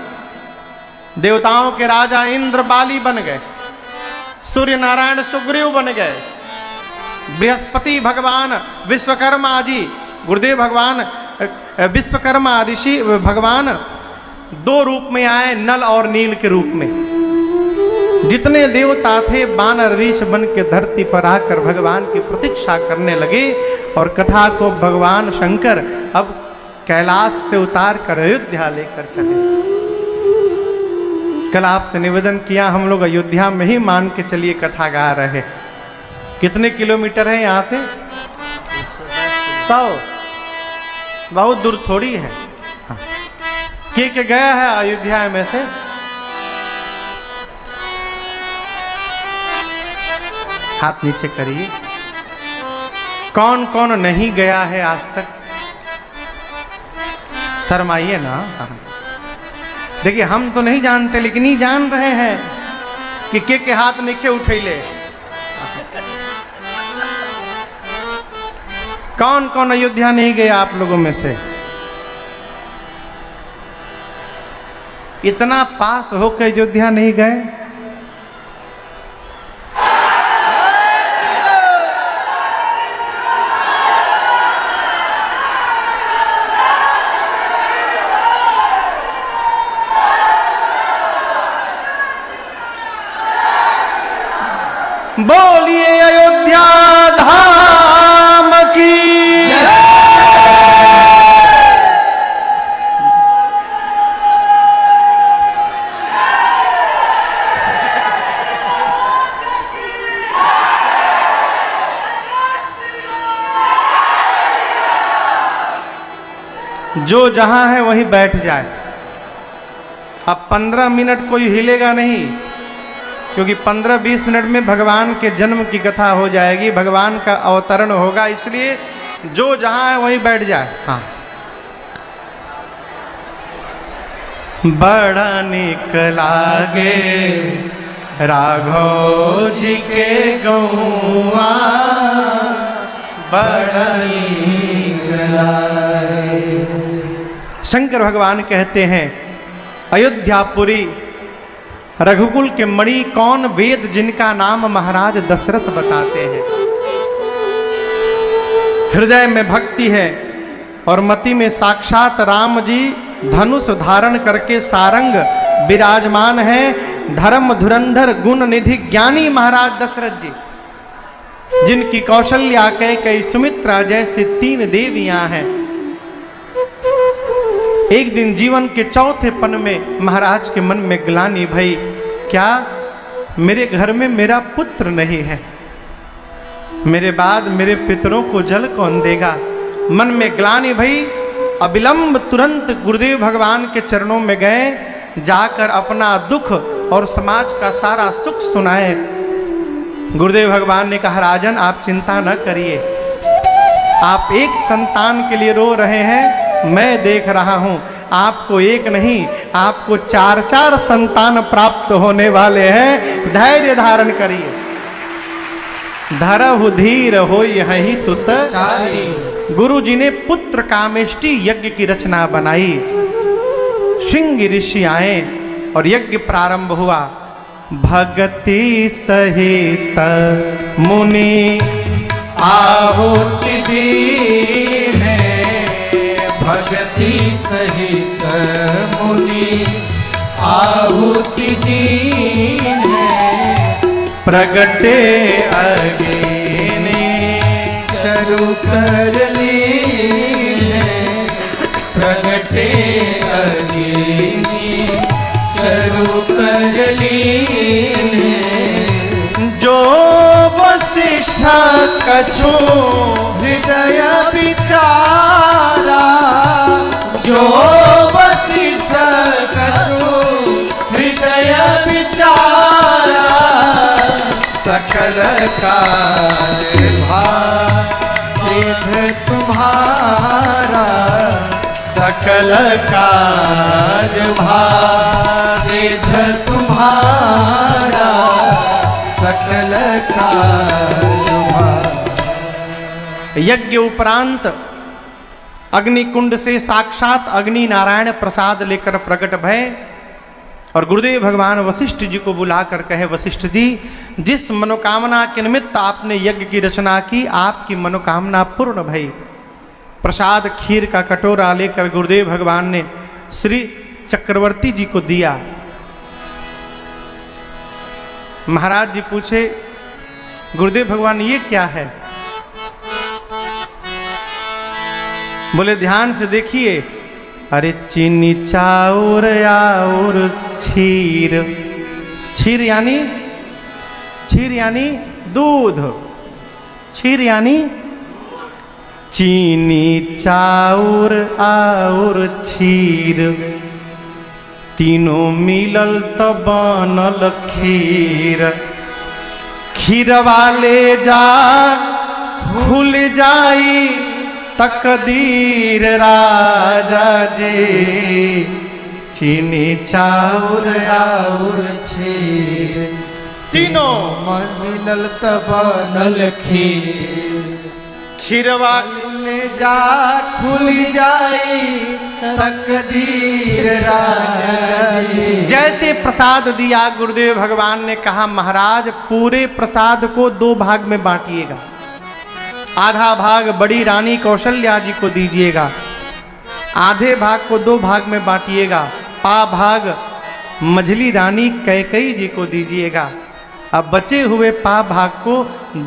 [SPEAKER 1] देवताओं के राजा इंद्र बाली बन गए, सूर्य नारायण सुग्रीव बन गए, बृहस्पति भगवान विश्वकर्मा जी, गुरुदेव भगवान विश्वकर्मा ऋषि भगवान दो रूप में आए, नल और नील के रूप में। जितने देवता थे बानर ऋष बन के धरती पर आकर भगवान की प्रतीक्षा करने लगे और कथा को भगवान शंकर अब कैलाश से उतार कर अयोध्या लेकर चले। कल आपसे निवेदन किया, हम लोग अयोध्या में ही मान के चलिए कथा गा रहे। कितने किलोमीटर है यहाँ से? 100। बहुत दूर थोड़ी है। हाँ। के गया है अयोध्या में से? हाथ नीचे करिए। कौन कौन नहीं गया है आज तक? शर्माइए ना। देखिए हम तो नहीं जानते, लेकिन ये जान रहे हैं कि के हाथ नीचे उठैले। कौन कौन अयोध्या नहीं गया आप लोगों में से? इतना पास होकर अयोध्या नहीं गए? बोलिए अयोध्या धाम की। जो जहां है वहीं बैठ जाए। अब 15 मिनट कोई हिलेगा नहीं, क्योंकि 15-20 मिनट में भगवान के जन्म की कथा हो जाएगी, भगवान का अवतरण होगा, इसलिए जो जहां है वहीं बैठ जाए। हाँ। बड़ा निक लागे राघव जी के गौआ, बड़ा निक लागे। शंकर भगवान कहते हैं अयोध्यापुरी रघुकुल के मणि कौन वेद जिनका नाम महाराज दशरथ बताते हैं। हृदय में भक्ति है और मति में साक्षात राम जी धनुष धारण करके सारंग विराजमान है। धर्म धुरंधर गुण निधि ज्ञानी महाराज दशरथ जी, जिनकी कौशल्या कैकेयी सुमित्रा जैसे 3 देवियां हैं। एक दिन जीवन के चौथे पन में महाराज के मन में ग्लानि भई, क्या मेरे घर में मेरा पुत्र नहीं है? मेरे बाद मेरे पितरों को जल कौन देगा? मन में ग्लानि भई। अविलंब तुरंत गुरुदेव भगवान के चरणों में गए, जाकर अपना दुख और समाज का सारा सुख सुनाए। गुरुदेव भगवान ने कहा, राजन आप चिंता न करिए, आप एक संतान के लिए रो रहे हैं, मैं देख रहा हूं आपको एक नहीं आपको 4-4 संतान प्राप्त होने वाले हैं। धैर्य धारण करिए। धरहु धीर होई यही सुत चारी। गुरु जी ने पुत्र कामेष्टि यज्ञ की रचना बनाई। सिंह ऋषि आए और यज्ञ प्रारंभ हुआ। भगति सहित मुनि आहुति दीने, भगति सहित मुनि आहुति दीने, प्रगटे अग्नि चरु कर लीने, प्रगटे अग्नि चरु कर लीने। जो वशिष्ठ कछु हृदय विचारा, जो वशिष्ठ कछु हृदय विचारा, सकल कार्यभार सिद्ध तुम्हारा, सकल कार्यभार सिद्ध तुम्हारा, सकल कार्यभार। यज्ञ उपरांत अग्निकुंड से साक्षात अग्नि नारायण प्रसाद लेकर प्रकट भय और गुरुदेव भगवान वशिष्ठ जी को बुलाकर कहे, वशिष्ठ जी, जिस मनोकामना के निमित्त आपने यज्ञ की रचना की, आपकी मनोकामना पूर्ण भई। प्रसाद खीर का कटोरा लेकर गुरुदेव भगवान ने श्री चक्रवर्ती जी को दिया। महाराज जी पूछे, गुरुदेव भगवान ये क्या है? बोले ध्यान से देखिए, अरे चीनी चाउर और क्षीर। क्षीर यानी दूध, क्षीर यानी चीनी चाउर और क्षीर, तीनों मिलल तो बनल खीर। खीर वाले जा खुल जाई तकदीर राजा जी, चीनी चाउर और
[SPEAKER 2] क्षीर,
[SPEAKER 1] तीनों
[SPEAKER 2] मन मिलल त बनल खीर।
[SPEAKER 1] खीर वाले
[SPEAKER 2] जा खुल जाई तकदीर राजा जी।
[SPEAKER 1] जैसे प्रसाद दिया गुरुदेव भगवान ने कहा, महाराज पूरे प्रसाद को 2 भाग में बांटिएगा। आधा भाग बड़ी रानी कौशल्या जी को दीजिएगा, आधे भाग को 2 भाग में बांटिएगा। पा भाग मझली रानी कैकेयी जी को दीजिएगा। अब बचे हुए पा भाग को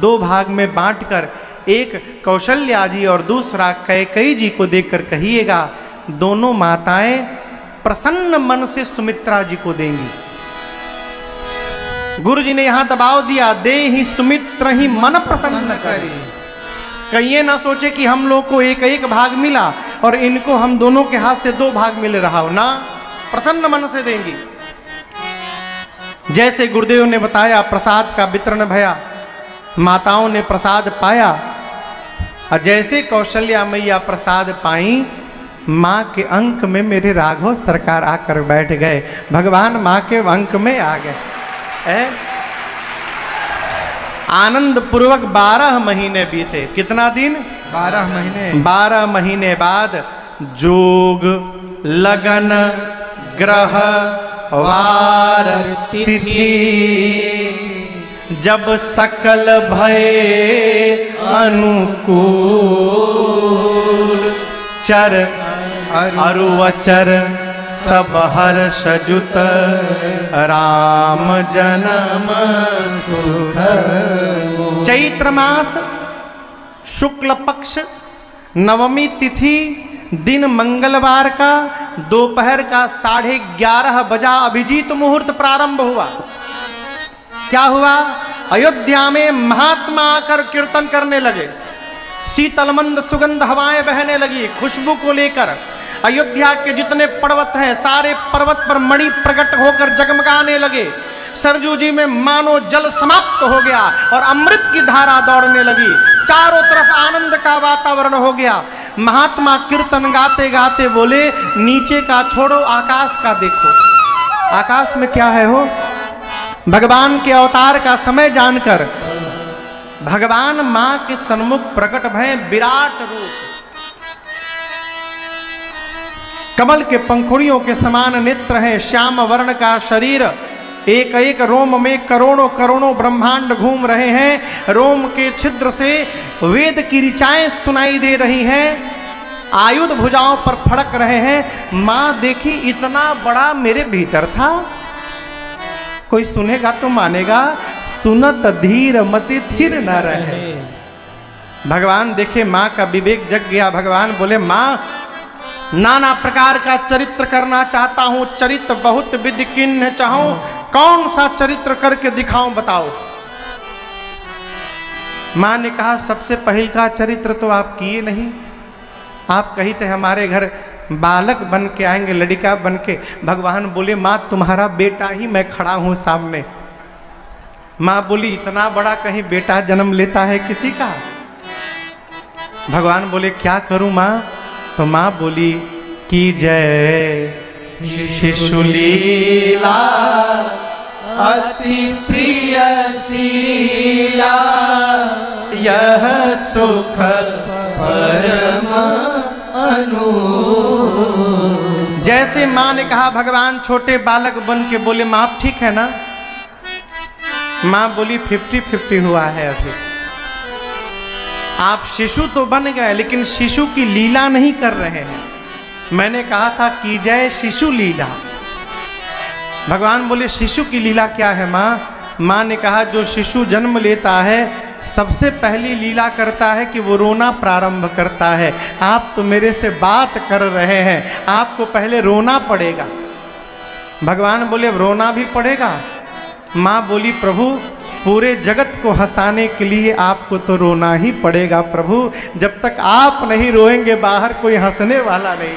[SPEAKER 1] 2 भाग में बांटकर एक कौशल्या जी और दूसरा कैकेयी जी को देकर कहिएगा, दोनों माताएं प्रसन्न मन से सुमित्रा जी को देंगी। गुरु जी ने यहां दबाव दिया, दे ही सुमित्र ही मन प्रसन्न करी। कहिए ना सोचे कि हम लोग को एक भाग मिला और इनको हम दोनों के हाथ से 2 भाग मिल रहा हो ना, प्रसन्न मन से देंगी। जैसे गुरुदेव ने बताया, प्रसाद का वितरण भया, माताओं ने प्रसाद पाया, और जैसे कौशल्या मैया प्रसाद पाई, माँ के अंक में मेरे राघव सरकार आकर बैठ गए। भगवान माँ के अंक में आ गए। आनंद पूर्वक 12 महीने बीते। कितना दिन?
[SPEAKER 2] 12 महीने।
[SPEAKER 1] 12 महीने बाद जोग लगन ग्रह वार तिथि जब सकल भय अनुकूल, चर अरुवचर सब हर्ष जुत राम जन्म सुख। चैत्र मास शुक्ल पक्ष नवमी तिथि दिन मंगलवार का दोपहर का 11:30 बजा अभिजीत मुहूर्त प्रारंभ हुआ। क्या हुआ? अयोध्या में महात्मा आकर कीर्तन करने लगे। शीतलमंद सुगंध हवाएं बहने लगी खुशबू को लेकर। अयोध्या के जितने पर्वत हैं सारे पर्वत पर मणि प्रकट होकर जगमगाने लगे। सरजू जी में मानो जल समाप्त हो गया और अमृत की धारा दौड़ने लगी। चारों तरफ आनंद का वातावरण हो गया। महात्मा कीर्तन गाते गाते बोले, नीचे का छोड़ो, आकाश का देखो। आकाश में क्या है हो? भगवान के अवतार का समय जानकर भगवान मां के सन्मुख प्रकट भय विराट रूप। कमल के पंखुड़ियों के समान नेत्र हैं, श्याम वर्ण का शरीर, एक एक रोम में करोड़ों करोड़ों ब्रह्मांड घूम रहे हैं। रोम के छिद्र से वेद की ऋचाएं सुनाई दे रही हैं। आयुध भुजाओं पर फड़क रहे हैं। मां देखी, इतना बड़ा मेरे भीतर था। कोई सुनेगा तो मानेगा, सुनत धीर मति थिर न रहे। भगवान देखे, मां का विवेक जग गया। भगवान बोले, मां नाना प्रकार का चरित्र करना चाहता हूं, चरित्र बहुत विधि किन्ह चाहूं, कौन सा चरित्र करके दिखाऊं बताओ। मां ने कहा, सबसे पहले का चरित्र तो आप किए नहीं। आप कही थे हमारे घर बालक बन के आएंगे, लड़का बन के। भगवान बोले, मां तुम्हारा बेटा ही मैं खड़ा हूं सामने। मां बोली, इतना बड़ा कहीं बेटा जन्म लेता है किसी का? भगवान बोले, क्या करूं मां? तो मां बोली कि जय शिशुलीला
[SPEAKER 2] अति प्रिय शीला,
[SPEAKER 1] यह सुख
[SPEAKER 2] परम अनु।
[SPEAKER 1] जैसे मां ने कहा, भगवान छोटे बालक बन के बोले, मां आप ठीक है ना? मां बोली 50-50 हुआ है अभी। आप शिशु तो बन गए लेकिन शिशु की लीला नहीं कर रहे हैं। मैंने कहा था की जय शिशु लीला। भगवान बोले शिशु की लीला क्या है माँ? माँ ने कहा जो शिशु जन्म लेता है सबसे पहली लीला करता है कि वो रोना प्रारंभ करता है। आप तो मेरे से बात कर रहे हैं, आपको पहले रोना पड़ेगा। भगवान बोले अब रोना भी पड़ेगा? माँ बोली प्रभु पूरे जगत को हंसाने के लिए आपको तो रोना ही पड़ेगा प्रभु। जब तक आप नहीं रोएंगे बाहर कोई हंसने वाला नहीं।